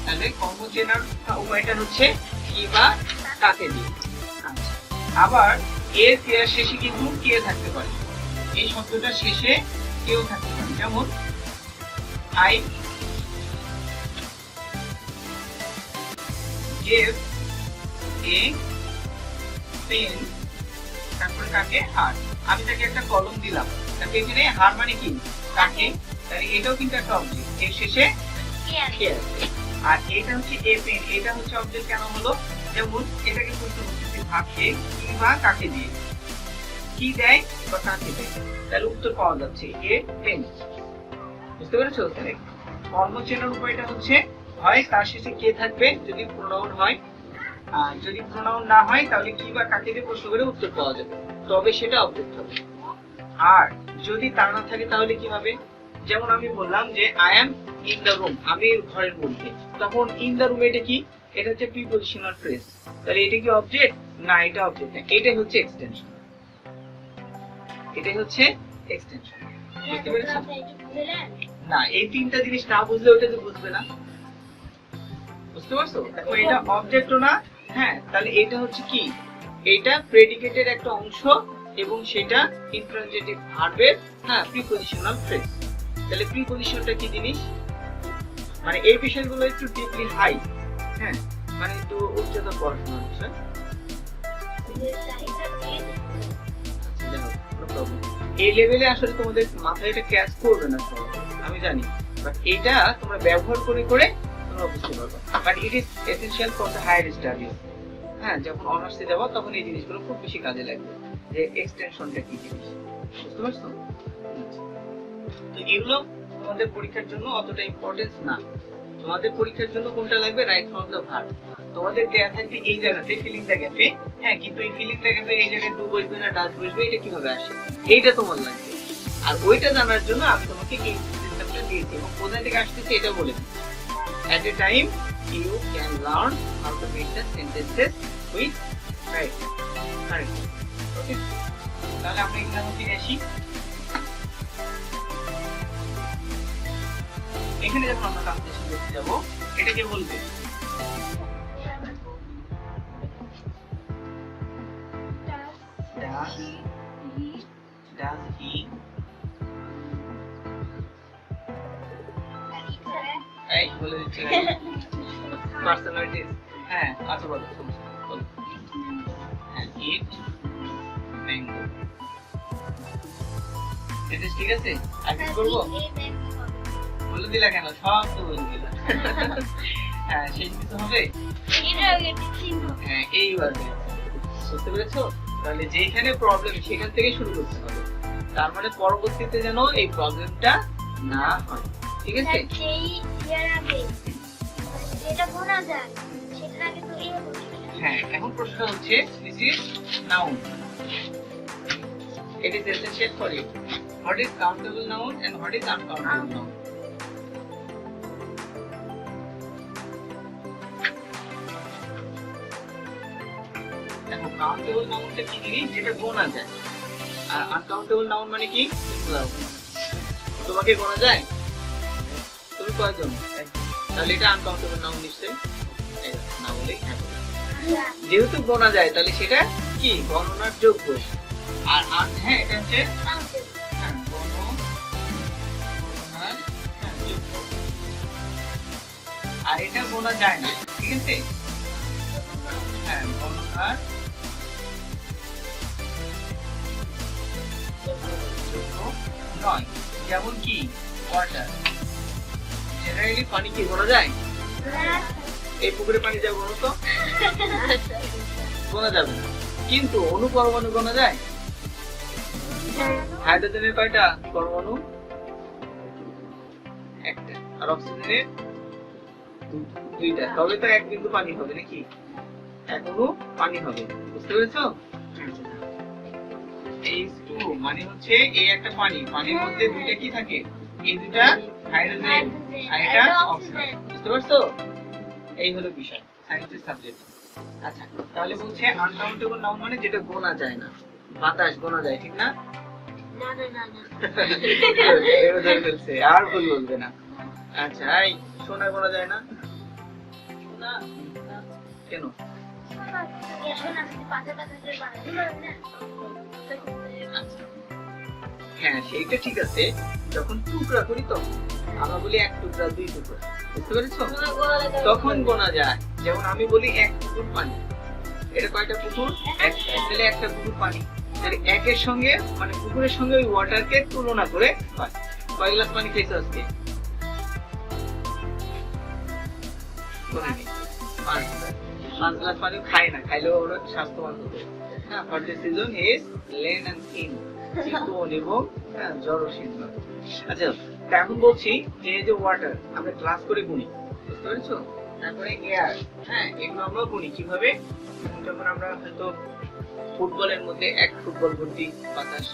তাহলে কর্ম চেনার উপায়টা হচ্ছে কি বা কাকে দিয়ে। আচ্ছা, আবার এর ক্রিয়ার শেষে কিন্তু কে থাকতে পারে। এই শব্দটা শেষে কেউ থাকতে পারে, যেমন আই gave a pen, তারপরে কাকে? হার। আমি তাকে একটা কলম দিলাম, তাকে এখানে হার মানে কি? কাকে। তাহলে এটাও কিন্তু একটা অবজেক্ট, এর শেষে কে আছে। আর এটা হচ্ছে এ পেন, এটা হচ্ছে অবজেক্ট কেন হলো? যেমন এটাকে প্রশ্ন করতেছি ভাবকে কি বা কাকে দিয়ে, কি দেয় বা কাকে দেয়, তাহলে উত্তর পাওয়া যাচ্ছে এ পেন। বুঝতে পেরেছো? তাহলে কর্ম চেনার উপায়টা হচ্ছে হয় তার শেষে কে থাকবে যদি প্রোনাউন হয়, আর যদি প্রোনাউন না হয় তাহলে কি বা কাকে দিয়ে প্রশ্ন করে উত্তর পাওয়া যাবে, তবে সেটা অবজেক্ট হবে। আর যদি তা না থাকে তাহলে কি হবে? যেমন আমি বললাম যে I am in the room, আমি ঘরের মধ্যে, তখন ইন দ্য রুম এটা কি? এটা হচ্ছে প্রিপজিশনাল ফ্রেজ। তাহলে এটা কি অবজেক্ট? না, এটা অবজেক্ট না, এটাই হচ্ছে এক্সটেনশন। এটাই হচ্ছে এক্সটেনশন। বুঝতে পেরেছো? না, এই তিনটা জিনিস না বুঝলে ওটা তো বুঝবে না। বুঝতে পারছো? দেখো এটা অবজেক্টও না, হ্যাঁ তাহলে এটা হচ্ছে কি? এটা প্রেডিকেটের একটা অংশ এবং সেটা ইন্ট্রানজিটিভ ভার্বের হ্যাঁ প্রিপজিশনাল ফ্রেজ। তাহলে প্রিপজিশনটা কি জিনিস? মানে এই বিষয়গুলো একটু ডিপলি হাই, হ্যাঁ মানে একটু উচ্চতর পড়াশোনার বিষয়। এই লেভেলে আসলে তোমাদের মাথায় এটা ক্যাচ করবে না আমি জানি, বাট এটা তোমরা ব্যবহার করে করে তোমরা বুঝতে পারবে। But it is essential for the higher studies. হ্যাঁ, যখন অনার্সে যাবো তখন এই জিনিসগুলো খুব বেশি কাজে লাগবে, যে এক্সটেনশনটা কি জিনিস। বুঝতে পারছো? তো এগুলো তোমাদের পরীক্ষার জন্য অতটা ইম্পর্টেন্স না। তোমাদের পরীক্ষার জন্য কোনটা লাগবে? Right from the verb. তোমাদের দেয়া থাকবে এই জায়গাতে ফিলিং দ্য গ্যাপে, হ্যাঁ কিন্তু এই ফিলিং দ্য গ্যাপে এই জায়গায় ডু বসবে না ডাজ বসবে, এটা কিভাবে আসে এইটা তোমার লাগবে। আর ওইটা জানার জন্য আমি তোমাকে এই সিস্টেমটা দিয়েছি এবং কোথা থেকে আসতেছে এটা বলে দিচ্ছি। At a time you can learn how to make the sentences with right correct. Okay, তাহলে আমরা এখানে ফিরে আসি। এখানে যখন আমরা ট্রান্সলেশন করতে যাব এটা কি বলবে? Does he এই বলে দিচ্ছি পার্সোনালিটিস। হ্যাঁ আচ্ছা বলো বলো। হ্যাঁ ইট ম্যাঙ্গো, এটা ঠিক আছে? আর কি করব? বলে দিলা কেন? সব তো বলে দিলা। হ্যাঁ সেই কিছু হবে। হ্যাঁ এইবার বুঝতে পেরেছো? তাহলে যেখানে প্রবলেম সেখান থেকে শুরু করতে হবে, তার মানে পরবর্তীতে যেন এই প্রবলেমটা না হয়। ঠিক আছে? হ্যাঁ, এখন প্রশ্ন হচ্ছে this is noun. It is essential for you. What is countable noun and what is uncountable noun? দেখো কাউন্টেবল নাউনটা কি জিনিস যেটা গোনা যায়, আর আনকাউন্টেবল নাউন মানে কি? তোমাকে গোনা যায়? তুমি কয়জন? তাহলে এটা আনকাউন্টেবল নাউন নিশ্চয়ই না বলেই যেহেতু গোনা যায় তাহলে সেটা কি গণনার যোগ্য। আর হ্যাঁ এটা হচ্ছে গণনার যোগ্য, আর এটা গোনা যায় না, ঠিক আছে? হ্যাঁ গণনার যোগ্য নয়। যেমন কি ওয়াটার, জেনারেলি পানি কি গোনা যায়? এই পুকুরে পানি যাবে গোনা তো গোনা যাবে না, কিন্তু অণু পরমাণু গোনা যায়? হাইড্রোজেনের কয়টা পরমাণু? একটা, আর অক্সিজেনের দুইটা, তবে তো এক বিন্দু পানি হবে নাকি? এক অণু পানি হবে, বুঝতে পেরেছো? H2 মানে হচ্ছে এই একটা পানি, পানির মধ্যে দুইটা কি থাকে? এই দুইটা হাইড্রোজেন আর এটা অক্সিজেন, বুঝতে পারছো? এই হলো বিষয়, সায়েন্সের সাবজেক্ট। আচ্ছা, তাহলে বলছে আনকাউন্টেবল নাউন মানে যেটা গোনা যায় না। বাতাস গোনা যায়, ঠিক না? না না না না এর ধরে ফেলছে, আর ভুল বলবে না। আচ্ছা, এই সোনা গোনা যায় না? সোনা কেন? হ্যাঁ সেইটা ঠিক আছে, যখন টুকরা করি তখন আমরা বলি এক টুকরা দুই টুকরা, বুঝতে পেরেছো? তখন গোনা যায়। যেমন আমি বলি এক পুকুর পানি, এটা কয়টা পুকুর? এক, তাহলে একটা পুকুর পানি, তাহলে একের সঙ্গে মানে পুকুরের সঙ্গে ওই ওয়াটারকে তুলনা করে হয়। কয় গ্লাস পানি খেয়েছো আজকে? 5 গ্লাস পানি খায় না, খাইলেও ওরা স্বাস্থ্যবান হবে। হ্যাঁ, for this season is lean and thin, চিকন এবং জড়শীর্ণ। আচ্ছা, এখন বলছি যে এই যে ওয়াটার আমরা গ্লাস করে গুনি, বুঝতে পেরেছো? তারপরে এয়ার, হ্যাঁ এগুলো আমরা গুনি কিভাবে? যখন আমরা হয়তো ফুটবলের মধ্যে এক ফুটবল ভর্তি বাতাস,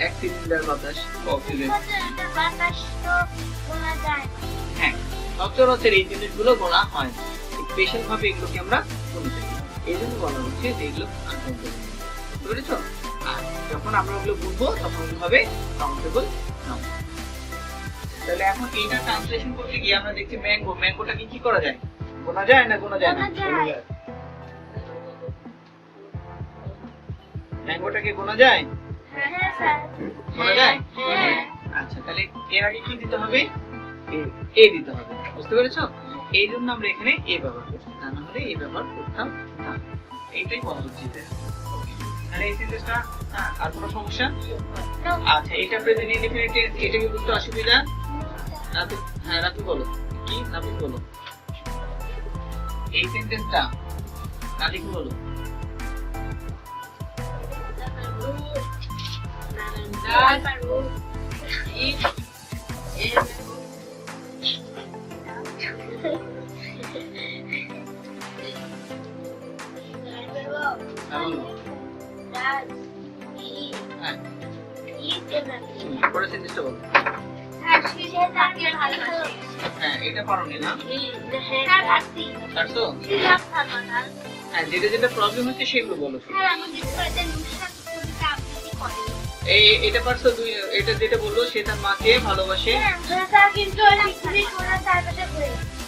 এক সিলিন্ডার বাতাস অক্সিজেন। হ্যাঁ, সচরাচর এই জিনিসগুলো গোনা হয় না, স্পেশাল ভাবে এগুলোকে আমরা গুনি থাকি, এই জন্য বলা হচ্ছে যে এগুলো আনকাউন্টেবল, বুঝতে পেরেছো? আর যখন আমরা ওগুলো গুনবো তখন ওগুলো হবে কাউন্টেবল নাউন। তাহলে এখন এইটা ট্রান্সলেশন করতে গিয়ে আমরা দেখছি ম্যাঙ্গো, ম্যাঙ্গোটাকে কি করা যায়? গোনা যায় না গোনা যায় না? ম্যাঙ্গোটাকে গোনা যায়? হ্যাঁ স্যার গোনা যায়? আচ্ছা, তাহলে এর আগে কি দিতে হবে? এ দিতে হবে, বুঝতে পেরেছো? এই জন্য আমরা এখানে এ ব্যবহার করছি, তা না হলে এ ব্যবহার করতাম না। এইটাই পদ্ধতিতে। তাহলে এই সেন্টেন্সটা আর কোনো সমস্যা? আচ্ছা, এটা প্রেজেন্ট ইনডিফিনিট, এটা কি বুঝতে অসুবিধা? রাতে হ্যাঁ রাতে বলো কি নাবি বলো এই সেন্টেন্সটা নালি কি বলো? পরে সেন্টেন্সটা বলো। হ্যাঁ এটা পারোনি না? পারছো? হ্যাঁ যেটা যেটা প্রবলেম হচ্ছে সেগুলো বলো। এই এটা পারছো? দুই এটা যেটা বললো সে তার মাকে ভালোবাসে।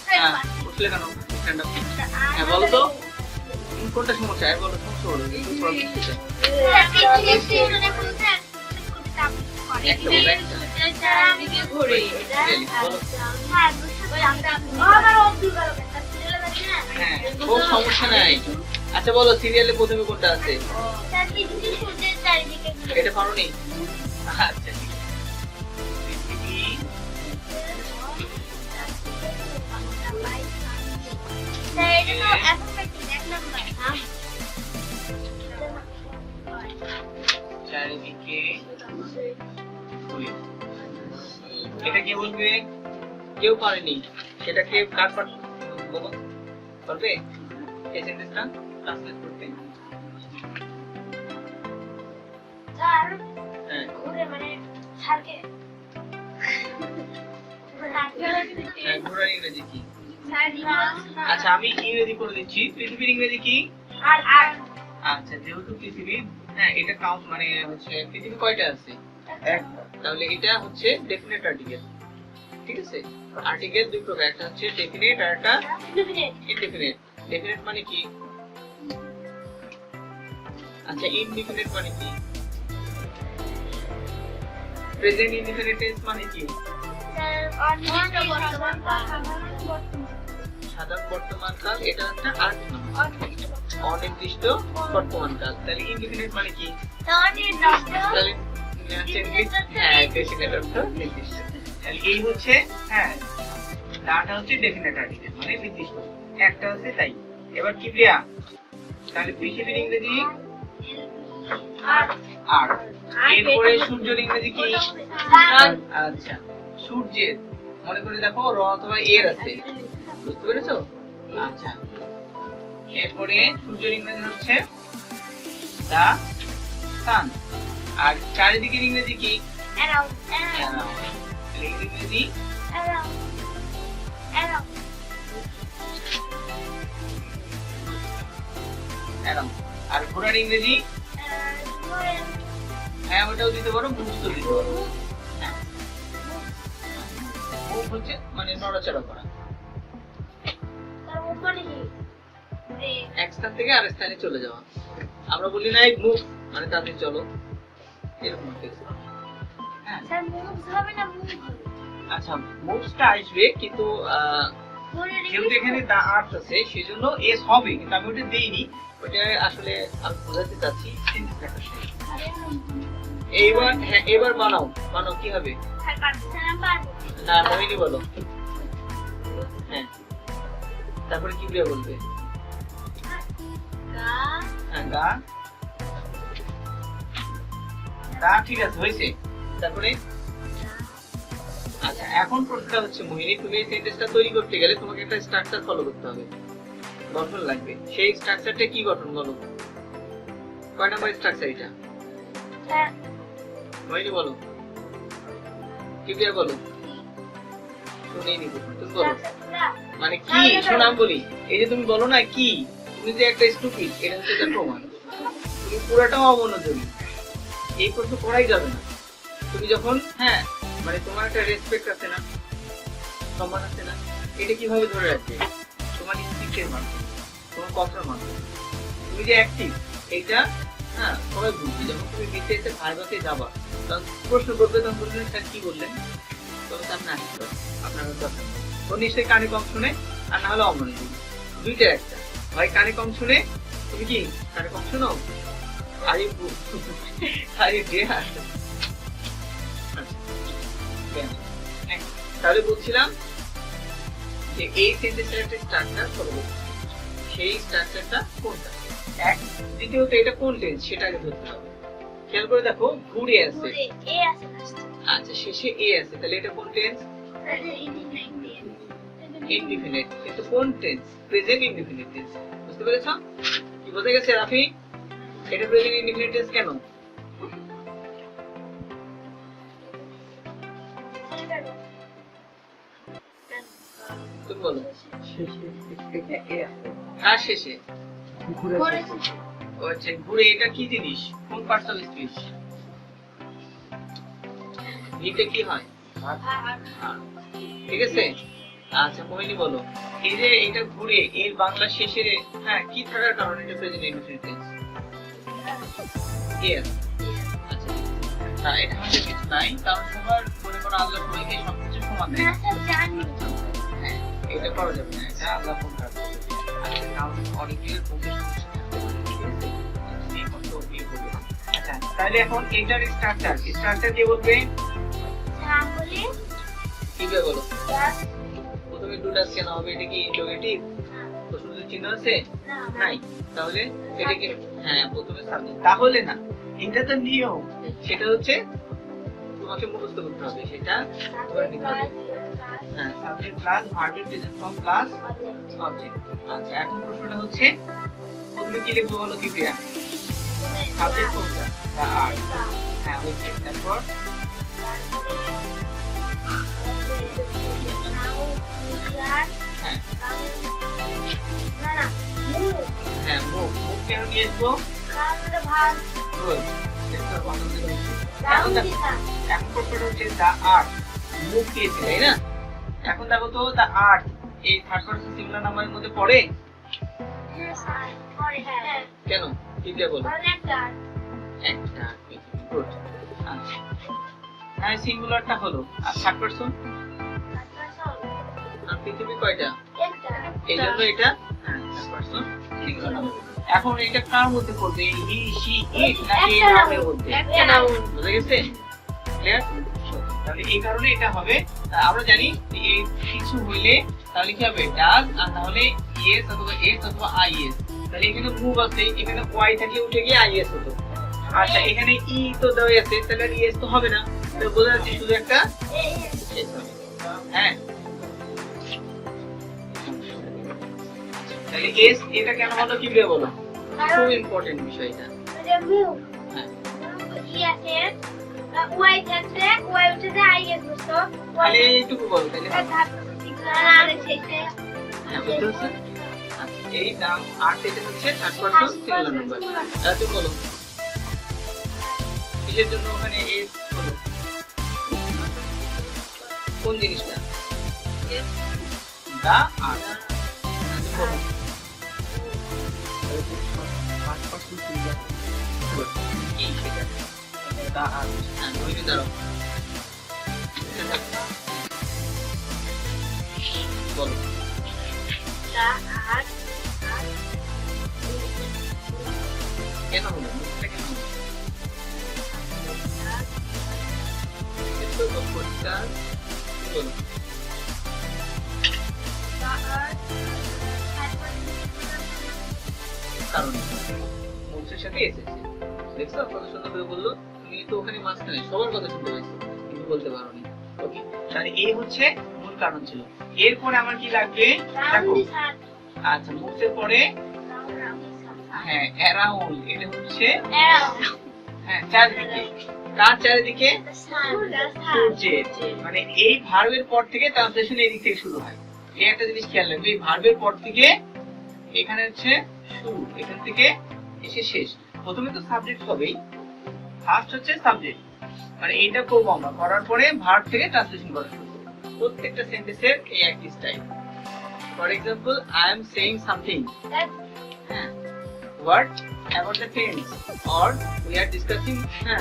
হ্যাঁ উঠলে কেন? Stand up. হ্যাঁ বলো তো কোনটা সমস্যা? বলো সমস্যা বলো, কিন্তু প্রবলেম কোথায়? খুব সমস্যা নাই। আচ্ছা বলো সিরিয়ালে প্রথমে কোনটা আছে? এটা পারোনি? আচ্ছা চারিদিকে এটা কে বলবে? কেউ পারেনি। সেটাকে কার পারবে? এই সেন্টেন্সটা ট্রান্সলেট করতে। স্যার হ্যাঁ ঘুরে মানে স্যারকে হ্যাঁ, ঘোড়ার ইংরেজি কি? স্যার আচ্ছা আমি ইংরেজি করে দিচ্ছি। পৃথিবীর ইংরেজি কি? আর আর আচ্ছা যেহেতু পৃথিবী, হ্যাঁ এটা কাউন্ট মানে হচ্ছে পৃথিবী কয়টা আছে? একটা। তাহলে এটা হচ্ছে ডেফিনেট আর্টিকেল, ঠিক আছে? আর্টিকেল দুই প্রকার, একটা হচ্ছে ডেফিনেট আর একটা ইনডেফিনেট। ডেফিনেট মানে কি? আচ্ছা ইনডেফিনেট মানে কি? প্রেজেন্ট ইনডেফিনিট টেন্স মানে কি? সাধারণ বর্তমান কাল, এটা একটা আর্ট নাম, অনির্দিষ্ট বর্তমান কাল। তাহলে ইনডেফিনিট মানে কি? তাহলে হ্যাঁ ডেফিনেট অর্থ নির্দিষ্ট। তাহলে এই হচ্ছে হ্যাঁ দাটা হচ্ছে ডেফিনেট আর্টিকেল মানে নির্দিষ্ট, একটা হচ্ছে তাই। এবার কি প্রিয়া? তাহলে পৃথিবীর ইংরেজি আর এরপরে সূর্যের ইংরেজি কি? আচ্ছা সূর্যের মনে করে দেখো র অথবা এর আছে, বুঝতে পেরেছো? আচ্ছা এরপরে সূর্যের ইংরেজি হচ্ছে দা সান, আর চারিদিকের ইংরেজি কি? ইংরেজি আর ঘোড়ার ইংরেজি হ্যাঁ ওটাও দিতে পারো, মুভস তো দিতে পারো। হ্যাঁ মুভ হচ্ছে মানে নড়াচড়া করা, এক স্থান থেকে আরেক স্থানে চলে যাওয়া। আমরা বলি না মুভ মানে তাড়াতাড়ি চলো, এরকম কিছু। হ্যাঁ আচ্ছা মুভসটা আসবে কিন্তু যেহেতু এখানে দা আর্ট আছে সেজন্য এস হবে, কিন্তু আমি ওটা দেইনি, ওটা আসলে আমি বোঝাতে চাচ্ছি। এইবার হ্যাঁ এবার বানাও বানাও কি হবে? না মোহিনী বলো। হ্যাঁ তারপরে কি প্রিয়া বলবে? হ্যাঁ গা দা ঠিক আছে হয়েছে। তারপরে আচ্ছা এখন প্রশ্নটা হচ্ছে মোহিনী, তুমি এই সেন্টেন্সটা তৈরি করতে গেলে তোমাকে একটা স্ট্রাকচার ফলো করতে হবে, গঠন লাগবে। সেই স্ট্রাকচারটা কি গঠন বলো? কয় নাম্বার স্ট্রাকচার এটা? মোহিনী বলো, কি প্রিয়া বলো? শুনেই নিব, তুমি বলো মানে কি? শোনো আমি বলি, এই যে তুমি বলো না কি, তুমি যে একটা স্টুপিড, এটা হচ্ছে তার প্রমাণ। তুমি পুরাটাও অমনোযোগী, এই প্রশ্ন করাই যাবে না। তুমি যখন হ্যাঁ মানে তোমার একটা রেসপেক্ট আছে না, সম্মান আছে না, এটা কিভাবে ধরে রাখবে? তোমার ইনস্টিংক্টের মাধ্যমে, তোমার কথার মাধ্যমে। তুমি যে অ্যাক্টিভ এটা হ্যাঁ সবাই বুঝবে। যখন তুমি বিসিএস এর ভাইভাতে যাবা তখন প্রশ্ন করবে, তখন বলবেন স্যার কি বললেন, তখন সামনে আসতে পারে আপনার দরকার। তো নিশ্চয়ই কানে কম শুনে আর না হলে অমনোযোগী, দুইটা একটা। ভাই কানে কম শুনে, তুমি কি কানে কম শুনো? আরে আরে ডে আসে। তাহলে বলছিলাম যে এই সেন্টেন্সের একটা স্ট্রাকচার ফলো করতে, সেই স্ট্রাকচারটা কোনটা? এক, দ্বিতীয়ত এটা কোন টেন্স সেটা আগে ধরতে হবে। খেয়াল করে দেখো ঘুরে আছে, আচ্ছা শেষে এ আছে, তাহলে এটা কোন টেন্স? ইনডিফিনিট। কিন্তু কোন টেন্স? Present indefinite tense. বুঝতে পেরেছো? কি বোঝা গেছে রাফি? এটা প্রেজেন্ট ইনডিফিনিট টেন্স কেন? তুমি বলো। কার শেষে? আচ্ছা ঘুরে এটা কি জিনিস? কোন পার্টস অফ স্পিচ? এটা কি হয়? ঠিক আছে। আচ্ছা মোহিনী বলো, এই যে এটা ঘুরে এর বাংলা শেষে হ্যাঁ কি থাকার কারণে এটা প্রেজেন্ট ইনডিফিনিট টেন্স? ইয়েস। আচ্ছা না এটা হচ্ছে কিছু নাই, কারণ সবার মনে করো আল্লাহ সবাইকে সবকিছু সমান দেয়। হ্যাঁ এটা করা যাবে না, এটা আল্লাহ কোন কাজ করবে। আচ্ছা কারণ অনেকের প্রফেশন আচ্ছা তাহলে এখন এটার স্ট্রাকচার কি বলবে? কি বলো? প্রথমে ডুডাস কেন হবে? এটা কি ইন্টারোগেটিভ? প্রশ্নবোধক চিহ্ন আছে? নাই। তাহলে এটা কি হ্যাঁ প্রথমে সাবজেক্ট। তাহলে না, এটা তো নিয়ম, সেটা হচ্ছে তোমাকে মুখস্থ করতে হবে, সেটা ধরে নিতে হবে। হ্যাঁ সাবজেক্ট প্লাস ভার্বের প্রেজেন্ট ফর্ম প্লাস অবজেক্ট। আচ্ছা এখন প্রশ্নটা হচ্ছে প্রথমে কি লিখবো বলো কি ক্রিয়া? সাবজেক্ট কোনটা? দা আর্ট। হ্যাঁ ওকে, তারপর হ্যাঁ হ্যাঁ মুখ মুখ কেন নিয়ে আসবো? গুড। এখন প্রশ্নটা হচ্ছে দা আর্ট মুখ দিয়েছে তাই না? এখন দেখো তো দা আর্ট এই থার্ড পারসন সিঙ্গুলার নাম্বারের মধ্যে পড়ে? কেন কি দিয়ে বলো? একটা গুড। আচ্ছা হ্যাঁ সিঙ্গুলারটা হলো আর থার্ড পারসন আর পৃথিবী কয়টা? এই জন্য এটা হ্যাঁ থার্ড পারসন সিঙ্গুলার নাম্বার। এখন এটা কার মধ্যে পড়বে? হি সি ইট নাকি এই নাউনের মধ্যে? বুঝা গেছে? ক্লিয়ার? তাহলে এই কারণে এটা হবে। আমরা জানি যে এই কিছু হইলে তাহলে কি হবে? ডাজ আর না হলে ইয়েস অথবা এস অথবা আইএস। তাহলে এখানে মুভ আছে, এখানে ওয়াই থাকলে উঠে গিয়ে আইএস হতো। আচ্ছা এখানে ই তো দেওয়া আছে তাহলে ইয়েস তো হবে না, তো বোঝা যাচ্ছে শুধু একটা এস হবে। হ্যাঁ তাহলে এস এটা কেন হলো কি দিয়ে বলো? খুব ইম্পর্টেন্ট বিষয় এটা। হ্যাঁ তাহলে এইটুকু বলো তাহলে এই নাম আর্ট এটা হচ্ছে থার্ড পারসন সিঙ্গুলার নাম্বার। তুমি বলো কিসের জন্য ওখানে এস বলো কোন জিনিসটা? দা আর্ট। তুমি বলো কি সেটা? দা আর্ট। হ্যাঁ ওই দাঁড়াও বলো কেন হলো? মুখটা কেন হলো? এত তো পরিষ্কার বলো। কারণ মুখের সাথে এসেছে দেখছো কত সুন্দর করে বললো। তুমি তো ওখানে মাঝখানে সবার কথা শুনতে পাইছো কিন্তু বলতে পারোনি। ওকে তাহলে এই হচ্ছে মূল কারণ ছিল। এরপরে আমার কি লাগবে দেখো। আচ্ছা মুখের পরে হ্যাঁ অ্যারাউন্ড এটা হচ্ছে হ্যাঁ চারিদিকে। কার চারিদিকে? সূর্যের। মানে এই ভার্বের পর থেকে ট্রান্সলেশন এই দিক থেকে শুরু হয়। এই একটা জিনিস খেয়াল রাখবে, এই ভার্বের পর থেকে এখানে হচ্ছে শুরু, এখান থেকে এসে শেষ। প্রথমে তো সাবজেক্ট হবেই, ফার্স্ট হচ্ছে সাবজেক্ট, মানে এইটা করবো আমরা, করার পরে ভার্ব থেকে ট্রান্সলেশন করা শুরু করব। প্রত্যেকটা সেন্টেন্সের এই একই style. For example I am saying something, হ্যাঁ what about the tense, or we are discussing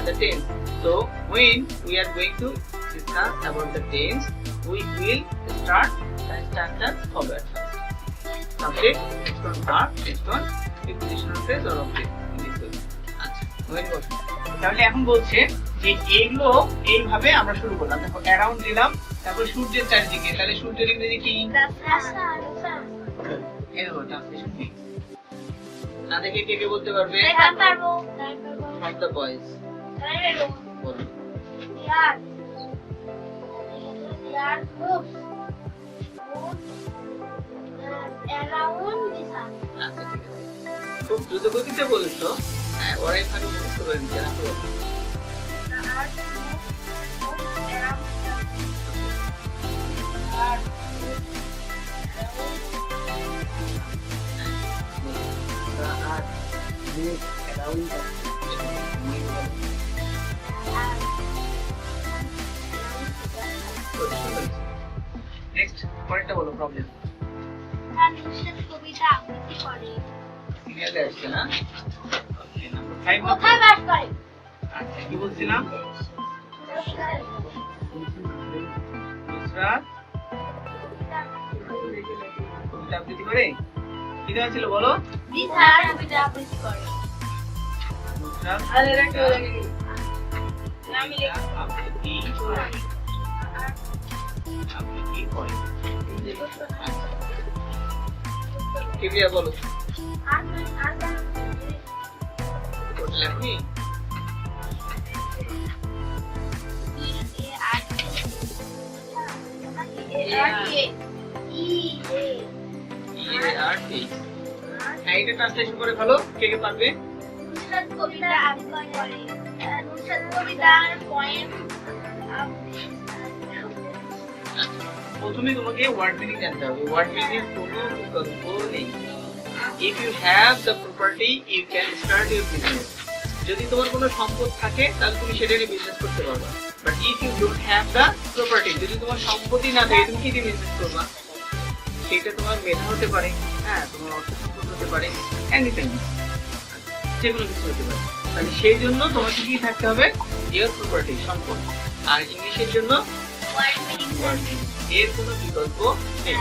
the tense. So when we are going to discuss about the tense, we will start the structure forward first. Subject, next one verb, next one prepositional phrase or object. আচ্ছা wait করুন। তাহলে এখন বলছে যে এগুলো এইভাবে আমরা শুরু করলাম। দেখো অ্যারাউন্ড দিলাম, তারপর সূর্যের চারিদিকে, তাহলে সূর্যের ইংরেজি কি? এরকম ট্রান্সলেশন কি না দেখে কে কে বলতে পারবে? পারবো। ফ্রম দ্য বয়েজ বলো। ইয়ার মুভ অ্যারাউন্ড দিশা। আচ্ছা ঠিক আছে, খুব দ্রুত গতিতে বলেছো। হ্যাঁ ওরাই ভালো বুঝতে পারেন যারা তো নেক্সট পরেরটা বলো। প্রবলেম কবিতা আবৃত্তি করে সিরিয়ালে আসছে না? ওকে নাম্বার 5 কোথায় বাস করে? আচ্ছা কি বলছিলাম? নুসরাত কবিতা আবৃত্তি করে? কি দেওয়া ছিল বলো? বিশাল কবিতা আবৃত্তি করে। নুসরাত আরে রাখো নাম লিখে আবৃত্তি করে। আবৃত্তি করে কি দিয়া বলো? বললাম কি EART হ্যাঁ এটা ট্রান্সলেশন করে ফেলো কে কে পারবে নুসরাত কবিতা আবৃত্তি করে নুসরাত কবিতার পয়েম প্রথমে তোমাকে ওয়ার্ড মিনিং জানতে হবে ওয়ার্ড মিনিং কোনো বিকল্প নেই if you have the property you can start your business যদি তোমার কোনো সম্পদ থাকে তাহলে তুমি সেটা নিয়ে বিজনেস করতে পারবে but if you don't have the property যদি তোমার সম্পত্তি না থাকে তুমি কি দিয়ে বিজনেস করবে সেটা তোমার মেধা হতে পারে হ্যাঁ তোমার অর্থ সম্পদ হতে পারে এনিথিং যেগুলো কিছু হতে পারে তাহলে সেই জন্য তোমাকে কি থাকতে হবে your property সম্পদ আর ইংলিশের জন্য ওয়ার্ড মিনিং এর কোনো বিকল্প নেই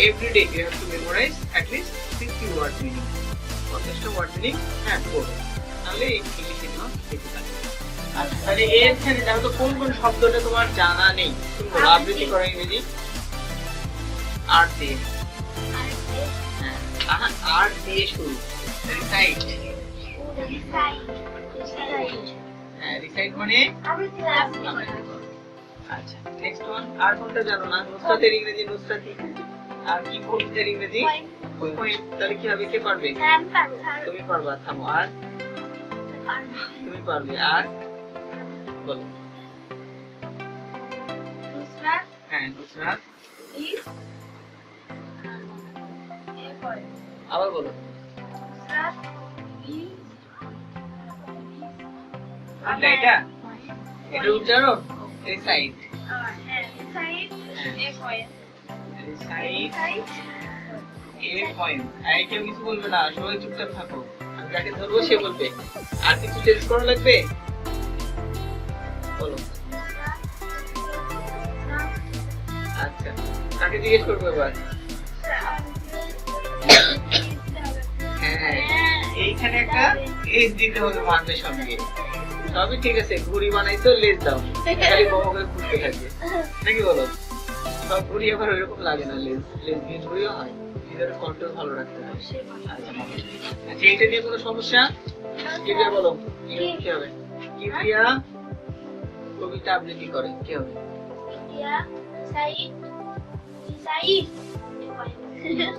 everyday you have to memorise at least 60 word meaning 50 word meaning হ্যাঁ পড়ো তাহলে ইংলিশে তোমার শিখতে পারবে আচ্ছা তাহলে এর থেকে দেখো তো কোন কোন শব্দটা তোমার জানা নেই তুমি বলো আবৃত্তি করো ইংরেজি আর দিয়ে হ্যাঁ আর দিয়ে শুরু রিসাইট হ্যাঁ রিসাইট মানে আচ্ছা নেক্সট ওয়ান আর কোনটা জানো না নুসরাতের ইংরেজি নুসরাতি আর কি কবিতার ইংরেজি পয়েম তাহলে কি হবে কে পারবে তুমি পারবা থামো আর তুমি পারবে আর বলো নুসরাত হ্যাঁ নুসরাত ইজ আবার বলো নুসরাত ইজ কোনটা এটা এটা উচ্চারণ রিসাইট রিসাইট এ পয়েন্ট আর কেউ কিছু বলবে না সবাই চুপচাপ থাকো আমি যাকে ধরবো সে বলবে আর কিছু চেঞ্জ করা লাগবে বলো আচ্ছা কাকে জিজ্ঞেস করবো এবার হ্যাঁ এইখানে একটা এজ দিতে হবে মানবে সঙ্গে সবই ঠিক আছে ঘুড়ি বানাইতো লেজ দাও খালি বড় করে ঘুরতে থাকবে নাকি বলো সব ঘুড়ি আবার ওইরকম লাগে না লেজ লেজ দিয়ে ঘুড়িও হয় নিজের কন্ট্রোল ভালো রাখতে হবে আচ্ছা এইটা নিয়ে কোনো সমস্যা কিভাবে বলো কি হবে কিভাবে কবিতা আবৃত্তি করে কি হবে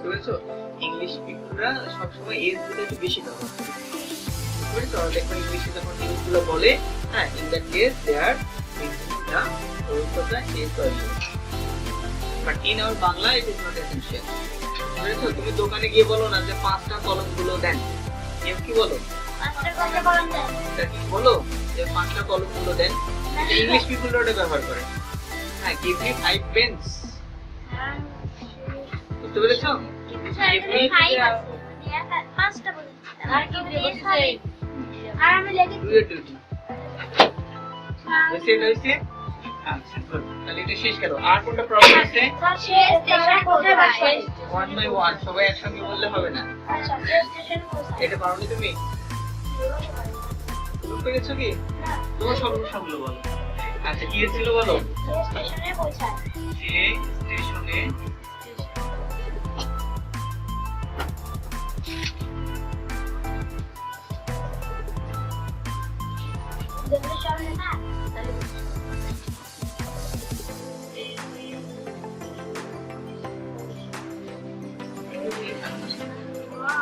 বুঝেছো ইংলিশ স্পিকাররা সবসময় এজ গুলো একটু বেশি ব্যবহার করে বুঝেছো দেখো ইংলিশে যখন জিনিসগুলো বলে হ্যাঁ ইন দ্যাট কেস দে আর না রূপকথা এজ করে but in our Bangla it is not essential বুঝেছো তুমি দোকানে গিয়ে বলো না যে 5টা কলম গুলো দেন কেউ কি বলো 5টা কলম দেন এটা কি বলো যে 5টা কলম গুলো দেন ইংলিশ পিপলরা এটা ব্যবহার করে হ্যাঁ গিভ মি 5 পেন্স বুঝতে পেরেছো গিভ মি 5টা বলেন আর কি বলছে আর আমি লিখি ডু ইট ডিউটি হইছে আচ্ছা গুড তাহলে এটা শেষ করো আর কোনটা প্রবলেম আছে শেষ স্টেশন কোথায় বসে 1 বাই 1 সবাই একসঙ্গে বললে হবে না আচ্ছা শেষ স্টেশন কোথায় এটা পারোনি তুমি তুমি পেরেছো কি তোমার সবগুলো বলো আচ্ছা কি ছিল বলো স্টেশনে পৌঁছায় যে স্টেশনে দেখলে চলে না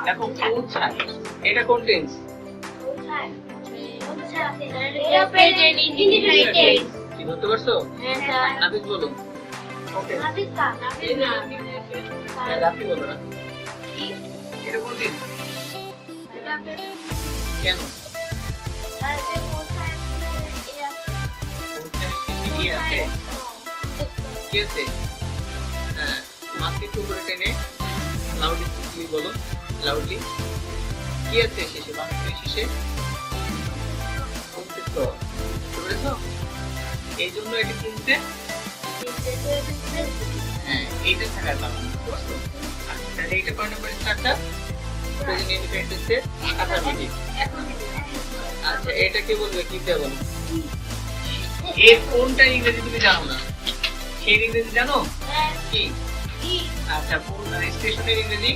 দেখো পৌঁছায় এটা কোন টেন্স পৌঁছায় এটা প্রেজেন্ট ইনডিফিনিট কি ধরতে পারছো হ্যাঁ স্যার নাবিদ বলো ওকে নাবিদ কা নাবিদ না রাফি বলো না এটা কোন টেন্স এটা কেন আর যে পৌঁছায় কি আছে কি আছে হ্যাঁ মাকে একটু করে টেনে লাউডলি বলো লাউডলি কি আছে শেষে বাংলাদেশের শেষে অস্তিত্ব বুঝেছো এই জন্য এটি কিনতে হ্যাঁ এইটা থাকার কারণ বুঝছো তাহলে এইটা কোন নাম্বার স্ট্রাকচার প্রেজেন্ট ইনডিপেন্ডেন্সের অ্যাফার্মেটিভ আচ্ছা এটা কি বলবে কি দেব বলো এর কোনটা ইংরেজি তুমি জানো না সেই ইংরেজি জানো কি আচ্ছা কোন স্টেশনের ইংরেজি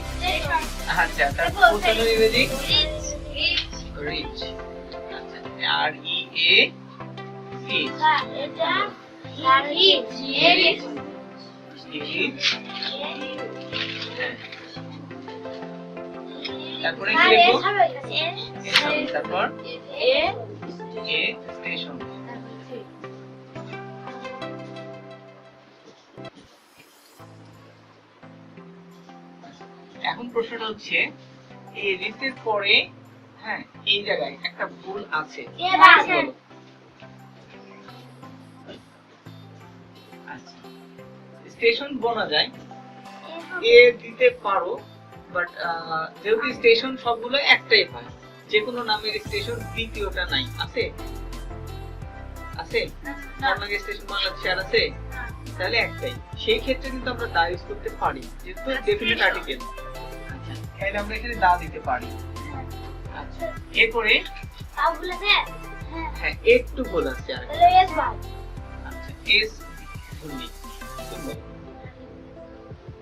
আচ্ছা তারপর পৌঁছানোর ইংরেজি রিচ আচ্ছা আর ই এ সি এটা রিচ ইট, হ্যাঁ। তারপরে কি লিখবো? তারপর এ স্টেশন। এখন প্রশ্নটা হচ্ছে এই রিসের পরে হ্যাঁ এই জায়গায় একটা ভুল আছে। বলো। আচ্ছা, স্টেশন বলা যায়, এ দিতে পারো, বাট যেহেতু স্টেশন সবগুলো একটাই হয়, যে কোনো নামের স্টেশন দ্বিতীয়টা নাই। আছে আছে নর্মালি স্টেশন বাংলাদেশে আর আছে, তাহলে একটাই। সেই ক্ষেত্রে কিন্তু আমরা দা ইউজ করতে পারি, যেহেতু ডেফিনিট আর্টিকেল। আচ্ছা, তাহলে আমরা এখানে দা দিতে পারি। আচ্ছা, এরপরে হ্যাঁ একটু ভুল আছে আর আচ্ছা এস ভুলনি।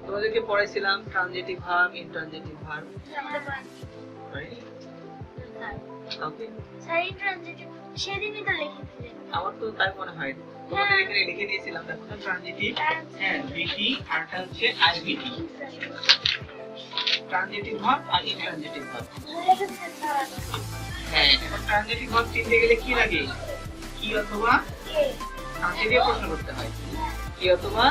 তোমাদেরকে পড়াইছিলাম transitive verb, intransitive verb, right? Okay, সেদিনই তো লিখেছিলেন। আমার তো তাই মনে হয় তোমাদের এখানে লিখে দিয়েছিলাম। দেখো তো ট্রানজিটিভ, হ্যাঁ বিটি, আরটা হচ্ছে আইবিটি। ট্রানজিটিভ ভার্ব আর ইনট্রানজিটিভ ভার্ব। হ্যাঁ, এখন ট্রানজিটিভ ভার্ব চিনতে গেলে কি লাগে? কি অথবা কাকে দিয়ে প্রশ্ন করতে হয়, কি অথবা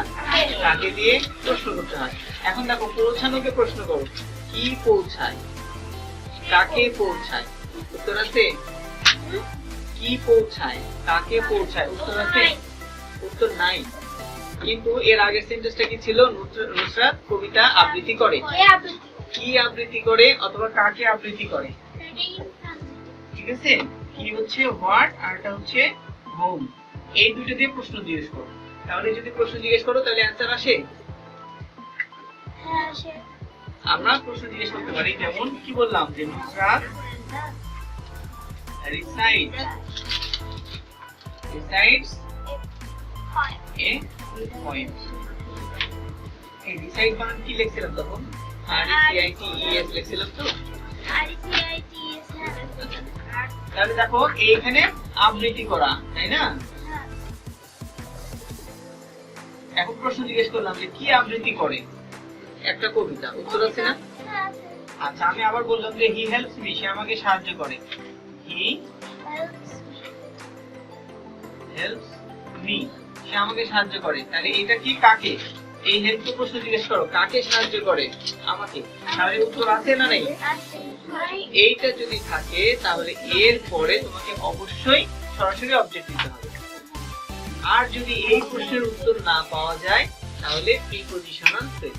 কাকে দিয়ে প্রশ্ন করতে হয়। এখন দেখো পৌঁছানোকে প্রশ্ন করো, কি পৌঁছায়, কাকে পৌঁছায়? উত্তর আছে? কি পৌঁছায়, কাকে পৌঁছায়? উত্তর আছে? উত্তর নাই। কিন্তু এর আগের সেন্টেন্সটা কি ছিল? নুসরাত কবিতা আবৃত্তি করে। কি আবৃত্তি করে অথবা কাকে আবৃত্তি করে? ঠিক আছে, কি হচ্ছে হোয়াট, আরটা হচ্ছে হোম। এই দুটো দিয়ে প্রশ্ন জিজ্ঞেস করো। তাহলে যদি প্রশ্ন জিজ্ঞেস করো তাহলে অ্যানসার আসে। আমরা প্রশ্ন জিজ্ঞেস করতে পারি, যেমন কি বললাম যে নুসরাত recites a poem। এই রিসাইট বানান কি লিখছিলাম তখন? RECITES লিখছিলাম তো। তাহলে দেখো এইখানে আবৃত্তি করা, তাই না? এখন প্রশ্ন জিজ্ঞেস করলাম যে কি আবৃত্তি করে? একটা কবিতা। উত্তর আছে না? আচ্ছা, আমি আবার বললাম যে হি হেল্পস মি, সে আমাকে সাহায্য করে। হি হেল্পস মি, সে আমাকে সাহায্য করে। তাহলে এটা কি কাকে? এই হেল্প প্রশ্ন জিজ্ঞেস করো, কাকে সাহায্য করে? আমাকে। তাহলে উত্তর আছে না নেই? এইটা যদি থাকে তাহলে এর পরে তোমাকে অবশ্যই সরাসরি অবজেক্ট দিতে হবে। আর যদি এই প্রশ্নের উত্তর না পাওয়া যায় তাহলে প্রিপজিশনাল ফ্রেজ।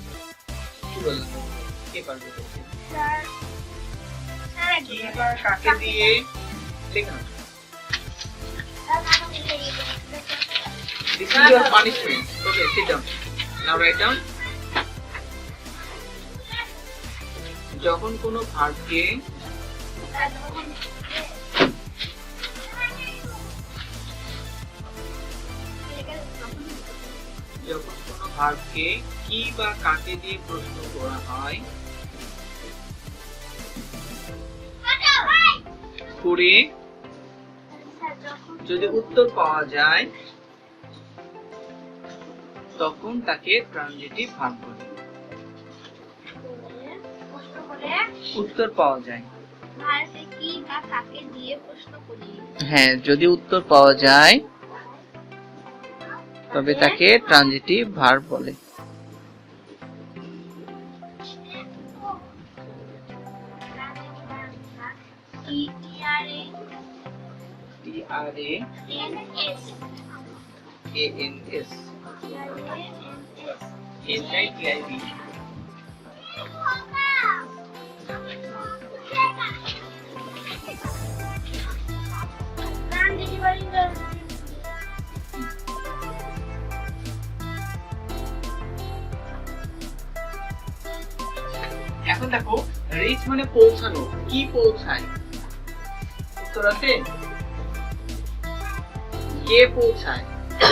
কি বললাম? কে পারবে? কি বা কাকে দিয়ে লেখা? This is your punishment. Okay, sit down. Now write down. যখন কোনো ভার্বকে কি বা কাকে দিয়ে প্রশ্ন করা হয়, করে যদি উত্তর পাওয়া যায় তখন তাকে ট্রানজিটিভ ভার্ব বলে। উত্তর পাওয়া যায়, হ্যাঁ, যদি উত্তর পাওয়া যায় তবে তাকে ট্রানজিটিভ ভার্ব বলে। TRANS NITIV। এখন দেখো রিচ মানে পৌঁছানো, কি পৌঁছায়? উত্তর আছে? কে পৌঁছায়?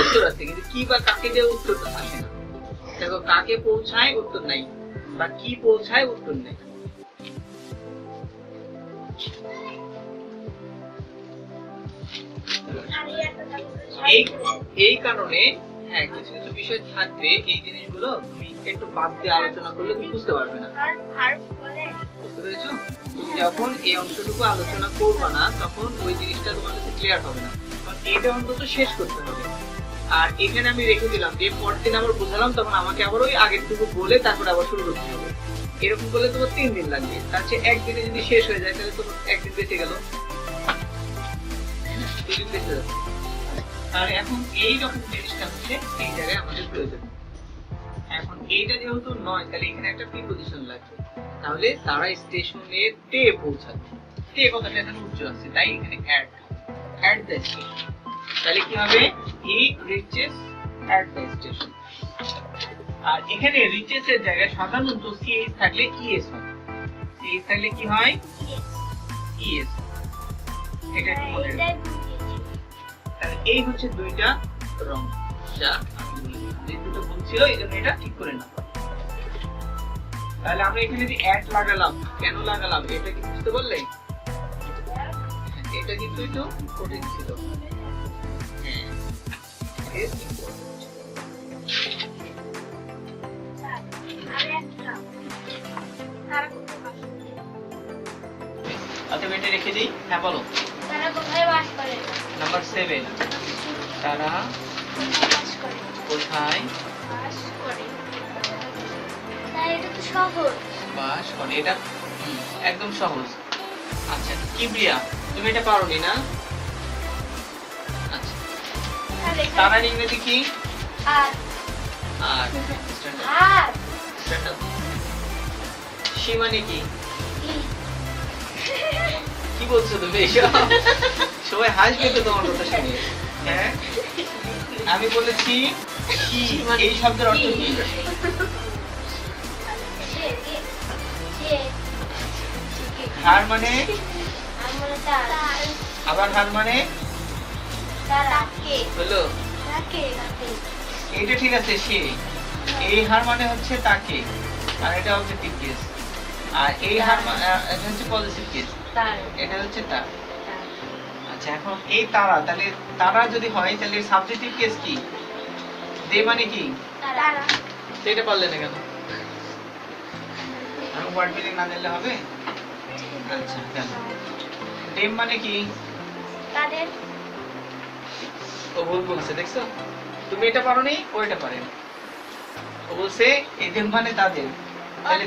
উত্তর আছে, কিন্তু কি বা কাকে দিয়ে উত্তর আসে না। দেখো কাকে পৌঁছায় উত্তর নাই, বা কি পৌঁছায় উত্তর নেই। এই কারণে হ্যাঁ, কিছু কিছু বিষয় থাকবে, এই জিনিসগুলো তুমি একটু বাদ দিয়ে আলোচনা করলে তুমি বুঝতে পারবে না। বুঝতে পেরেছো? যখন এই অংশটুকু আলোচনা করবে না তখন ওই জিনিসটা তোমার কাছে ক্লিয়ার হবে না। কারণ এটা অন্তত শেষ করতে হবে। আর এখানে আমি রেখে দিলাম যে পরের দিন আবার বুঝালাম, তখন আমাকে আবার ওই আগেরটুকু বলে তারপর আবার শুরু করতে হবে। এরকম করলে তোমার 3 দিন লাগবে। তার চেয়ে একদিনে যদি শেষ হয়ে যায় তাহলে তোমার একদিন বেঁচে গেল। আর এখন এই রকম জিনিসটা হচ্ছে এই জায়গায় আমাদের প্রয়োজন। এখন এইটা যেহেতু নয়, তাহলে এখানে একটা প্রিপজিশন লাগবে। তাহলে তারা স্টেশনে তে পৌঁছাবে। তে কথাটা এখানে উচ্চ আছে, তাই এখানে অ্যাট দ্য স্টেশন। তাহলে কি হবে? হি রিচেস অ্যাট দ্য স্টেশন। আর এখানে রিচেস এর জায়গায় সাধারণত সিএস থাকলে ইএস হয়। সিএস থাকলে কি হয়? ইএস। এটা একটু মনে রাখবেন। তাহলে এই হচ্ছে দুইটা রং, যা আমি বলেছিলাম যে দুটো ভুল ছিল, এই জন্য এটা ঠিক করে নাও। তাহলে আমরা এখানে যে অ্যাট লাগালাম, কেন লাগালাম এটা কি বুঝতে পারলে? এটা কিন্তু একটু কঠিন ছিল। হ্যাঁ, আচ্ছা এটা রেখে দিই। হ্যাঁ বলো। তারা কোথায় বাস করে? নাম্বার 7, তারা বাস করে। কোথায় বাস করে। তাই এটা তো সহজ। বাস করে, এটা একদম সহজ। আচ্ছা কিবরিয়া, তুমি এটা পারোনি না? আচ্ছা, তারা ইংরেজি কি? আর আর আর সি মানে কি? কি বলছো তুমি এসব? সবাই হাসবে তো তোমার কথা শুনে। হ্যাঁ, আমি বলেছি কি, এই শব্দের অর্থ কি? হার মানে? আবার হার মানে হলো, এইটা ঠিক আছে সে। এই হার মানে হচ্ছে তাকে, আর এটা অবজেক্টিভ কেস। আর এই হার এটা হচ্ছে পজিটিভ কেস, এটা হচ্ছে তার। আচ্ছা এখন এই তারা, তাহলে তারা যদি হয় তাহলে সাবজেক্টিভ কেস কি? দে মানে কি? সেটা পারলে না কেন? আর ওয়ার্ড মিনিং না জানলে হবে? আচ্ছা কেন? দেম মানে কি? তাদের। ও ভুল বলছে, দেখছো? তুমি এটা পারোনি, ও এটা পারে। ও বলছে এদের মানে তাদের। তাহলে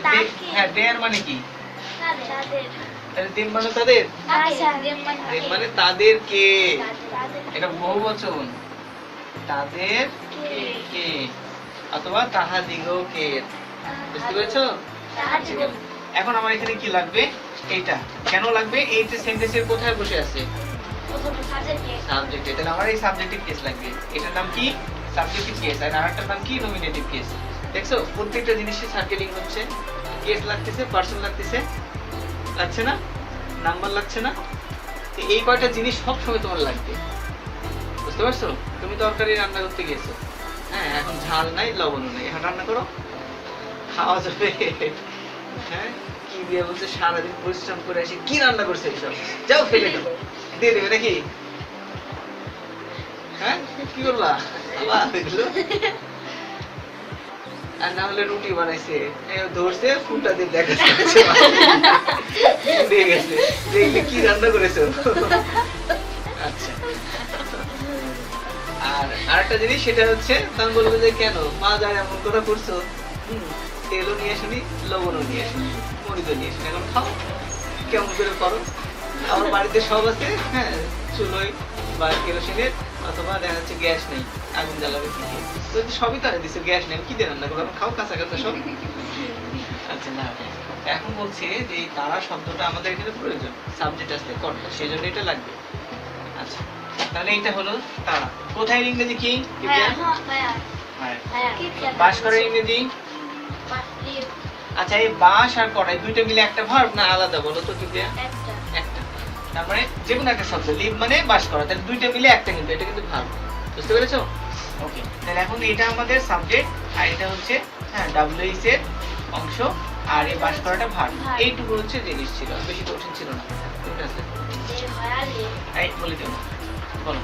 হ্যাঁ দেয়ার মানে কি? তাদের। তাহলে দেম মানে তাদের। আচ্ছা দেম মানে তাদেরকে। এটা বহুবচন। তাদের কে অথবা তাহাদিগকে। বুঝতে পেরেছো? এখন আমার এখানে কি লাগবে? এইটা কেন লাগবে? এইটা সেন্টেন্সের কোথায় বসে আছে? সাবজেক্টে। তাহলে আমার এই সাবজেক্টিভ কেস লাগবে। এটার নাম কি? Subjective case. আর আরেকটার নাম কি? Nominative case. দেখছো প্রত্যেকটা জিনিসে সার্কেলিং হচ্ছে। কেস লাগতেছে, পারসন লাগতেছে, লাগছে না? নাম্বার লাগছে না? এই কয়টা জিনিস সব সময় তোমার লাগবে। বুঝতে পারছো? তুমি তরকারি রান্না করতে গেছো, হ্যাঁ এখন ঝাল নাই, লবণও নাই, এখন রান্না করো, খাওয়া যাবে? হ্যাঁ, কি দিয়ে বলছে সারাদিন পরিশ্রম করে এসে কি রান্না করছে এসব, যাও ফেলে দাও, দিয়ে দেবে নাকি? হ্যাঁ কি করলা? আর না হলে রুটি বানাইছে, ধরছে ফুটা দিয়ে দেখা যাচ্ছে দিয়ে গেছে, দেখলে কি রান্না করেছো? আচ্ছা, আর আরেকটা জিনিস সেটা হচ্ছে তখন বলবো যে কেন মা যা এমন করে করছো, তেলও নিয়ে আসেনি, লবণও নিয়ে আসেনি, মরিচও নিয়ে আসেনি, এখন খাও কেমন করে করো। আমার বাড়িতে সব আছে, হ্যাঁ চুলোয় বা কেরোসিনের, অথবা দেখা যাচ্ছে গ্যাস নেই, আগুন জ্বালাবে কি দিয়ে, তো সবই তারা দিচ্ছে, গ্যাস নেই, কি দিয়ে রান্না করবো, খাও কাঁচা কাঁচা সব। আচ্ছা না, এখন বলছে যে তারা শব্দটা আমাদের এখানে প্রয়োজন, সাবজেক্ট আসলে কর্তা, সেই জন্য এটা লাগবে। আচ্ছা তাহলে এটা হলো তারা। কোথায় ইংরেজি কি? বাস করে ইংরেজি। আচ্ছা এই বাস আর করাই দুইটা মিলে একটা ভার্ব না আলাদা বলো তো? কি একটা, তার মানে যে কোনো একটা শব্দ, লিভ মানে বাস করা, তাহলে দুইটা মিলে একটা, কিন্তু এটা কিন্তু ভার্ব। বুঝতে পেরেছো? ওকে, তাহলে এখন এটা আমাদের সাবজেক্ট আর এটা হচ্ছে হ্যাঁ ডাব্লিউএইচ এর অংশ, আর এই বাস করাটা ভার্ব। এইটুকু হচ্ছে জিনিস ছিল, বেশি কঠিন ছিল না। ঠিক আছে, এই বলে দেবো, বলো।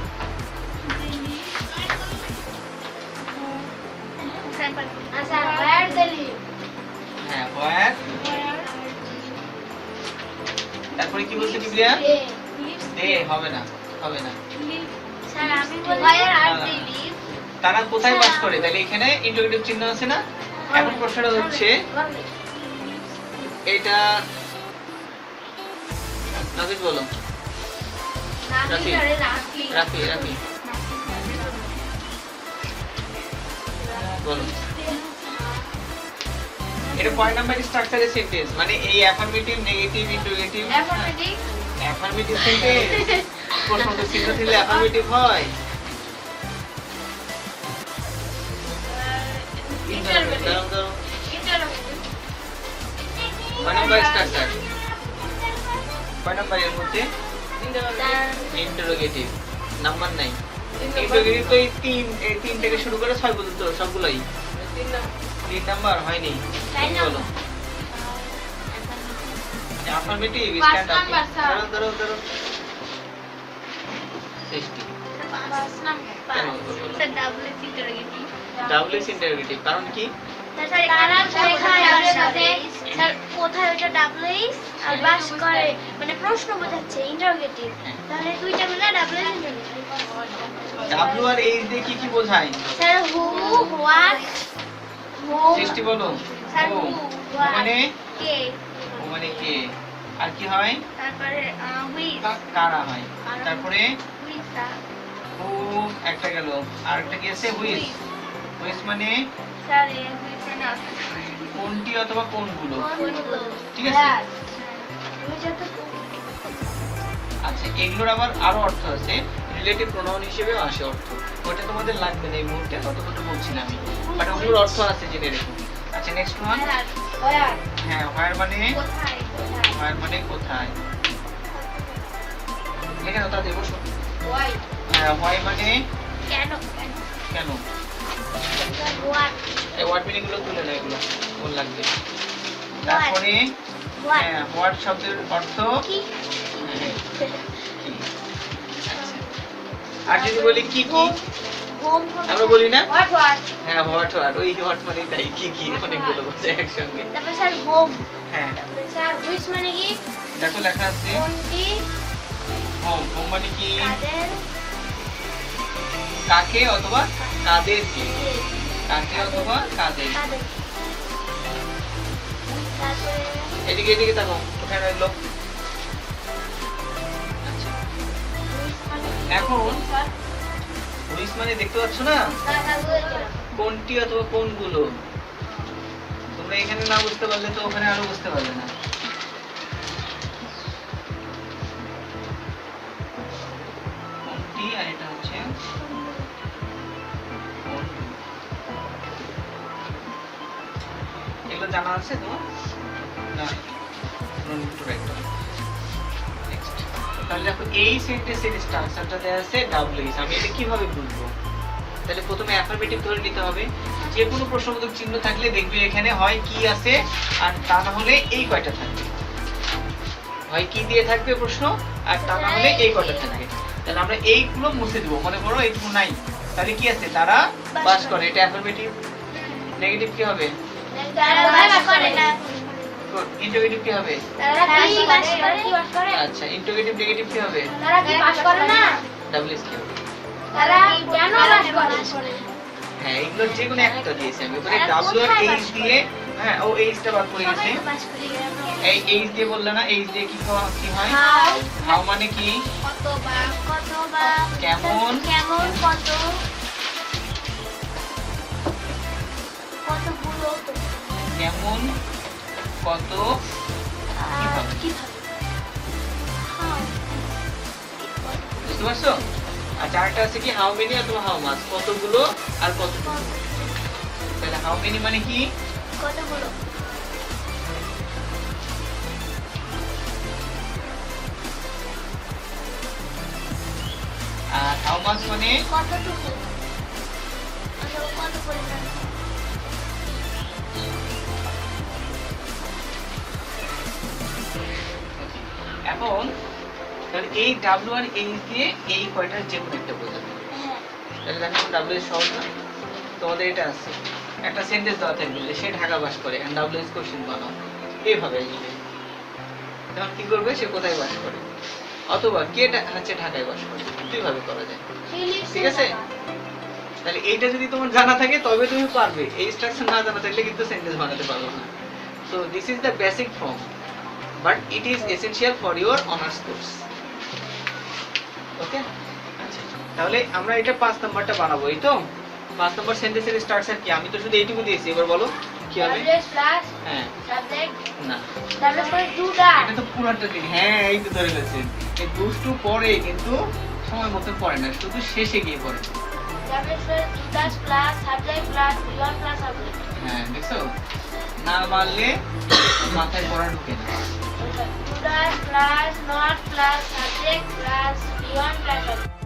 আচ্ছা where they live হ্যাঁ where তারপরে কি বলছে কিবরিয়া দে হবে না স্যার আমি বলি where are they live তারা কোথায় বাস করে তাহলে এখানে ইন্টারোগেটিভ চিহ্ন আছে না এখন প্রশ্নটা হচ্ছে এটা নাবিদ বলো রাফি বলো এটা কয় নাম্বার স্ট্রাকচারের সেন্টেন্স মানে এই affirmative negative interrogative affirmative sentence প্রশ্নটা চিহ্ন দিলে অ্যাফার্মেটিভ হয় কয় নাম্বার স্ট্রাকচার কয় নাম্বার এর মধ্যে ইন্টারোগেটিভ নাম্বার নাই ইন্টারোগেটিভ তো এই তিন থেকে শুরু করে 6 পর্যন্ত সবগুলাই 3 নাম্বার হয়নি বলো অ্যাফার্মেটিভ স্ট্যান্ড আপ ধরো 60 ডাবল এস ইন্টারোগেটিভ কারণ কি কোথায় ওটা ডাবলএস আর বাস করে মানে প্রশ্ন বোঝাচ্ছে ইন্টারোগেটিভ তাহলে দুইটা মিলে ডাবলএস ডাব্লিউ আর এইচ দিয়ে কি বোঝায় স্যার হু হোয়াট সৃষ্টি বলো স্যার হু মানে কে আর কি হয় তারপরে হুইচ কারা হয় তারপরে হুইচ হু একটা গেল আর একটা কি আছে হুইচ মানে স্যার হুইচ না কোনটি অথবা কোনগুলো ঠিক আছে আচ্ছা এগুলোর আবার আরো অর্থ আছে রিলেটিভ প্রোনাউন হিসেবেও আসে অর্থ ওটা তোমাদের লাগবে না এই মুহূর্তে ততটুকু বলছি না আমি বাট ওগুলোর অর্থ আছে জেনে রেখো আচ্ছা নেক্সট ওয়ান হ্যাঁ হোয়ার মানে কোথায় এখানে ওটা দেবো শোন হ্যাঁ হোয়াই মানে কেন এই ওয়ার্ড মিনিং গুলো তুলে নাও এগুলো কোন লাগবে তারপরে হ্যাঁ হোয়াট শব্দের অর্থ কি আর যদি বলি কি আমরা বলি না হ্যাঁ হোয়াট ওই হোয়াট মানে তাই কি অনেকগুলো বলছে একসঙ্গে তারপর স্যার হোম হ্যাঁ স্যার হুইচ মানে কি দেখো লেখা আছে কোনটি হোম মানে কি কাদের কাকে অথবা কাদেরকে কাকে অথবা কাদের তারপরে এদিকে তাকাও কোথায় রইলো আচ্ছা এখন হুইচ মানে দেখতে পাচ্ছ না কোনটি অথবা কোনগুলো তোমরা এখানে না বুঝতে পারলে তো ওখানে আরো বুঝতে পারবে না কোনটি আর এটা হচ্ছে এগুলো জানা আছে তোমার না তাহলে দেখো এই সেন্টেন্সের স্ট্রাকচারটা দেয়া আছে ডাবলএস আমি এটা কিভাবে বুঝবো তাহলে প্রথমে অ্যাফার্মেটিভ ধরে নিতে হবে যে কোনো প্রশ্নবোধক চিহ্ন থাকলে দেখবে এখানে হয় কি আছে আর তা না হলে এই কয়টা থাকবে হয় কি দিয়ে থাকবে প্রশ্ন আর তা না হলে এই কয়টা থাকবে তাহলে আমরা এইগুলো মুছে দেব মনে করো এইটুকু নাই তাহলে কি আছে তারা বাস করে এটা অ্যাফার্মেটিভ নেগেটিভ কি হবে তারা বাস করে না ইন্টারোগেটিভ কি হবে তারা কি বাস করে আচ্ছা ইন্টারোগেটিভ নেগেটিভ কি হবে তারা কি বাস করে না ডাবলএস কি হবে তারা কেন বাস করে হ্যাঁ এগুলো যে কোনো একটা দিয়েছি আমি ওখানে ডাব্লিউ আর এইচ দিয়ে হ্যাঁ ও এইচটা বাদ পড়ে গেছে এই এইচ দিয়ে বললে না এইচ দিয়ে কি হয় হাউ মানে কি কতবা কেমন কতগুলো কেমন কত বুঝতে পারছো আর চারটা আছে কি হাউ মেনি অথবা হাউ মাচ কতগুলো আর কতটুকু তাহলে হাউ মেনি মানে কি কতগুলো আর হাউ মাচ মানে কতটুকু কত পরিমাণ এখন তাহলে এই ডাব্লিউ আর এইচ দিয়ে এই কয়টার যে কোনো একটা বোঝাবে তাহলে দেখো ডাব্লিউ এর সহজ না তোমাদের এটা আছে একটা সেন্টেন্স দেওয়া থাকবে যে সে ঢাকা বাস করে এন্ড ডাব্লিউএস কোশ্চেন বানাও এইভাবে আসবে তখন কি করবে সে কোথায় বাস করে অথবা কে হচ্ছে ঢাকায় বাস করে দুইভাবে করা যায় ঠিক আছে তাহলে এইটা যদি তোমার জানা থাকে তবে তুমি পারবে এই স্ট্রাকচার না জানা থাকলে কিন্তু সেন্টেন্স বানাতে পারবে না so this is the basic form but it is essential for your honours course okay আচ্ছা তাহলে আমরা এটা 5 নাম্বারটা বানাবো এই তো 5 নাম্বার সেন্টেন্সের স্ট্রাকচার কি আমি তো শুধু এইটুকু দিয়েছি এবার বলো কি হবে হ্যাঁ না এটা তো পুরোটা দিন হ্যাঁ এই তো ধরে ফেলেছেন এই দুষ্টু পরে কিন্তু সময় মতো পড়ে না শুধু শেষে গিয়ে পড়ে হ্যাঁ দেখছো না মারলে মাথায় পড়া ঢুকে না plus not plus subject plus beyond plus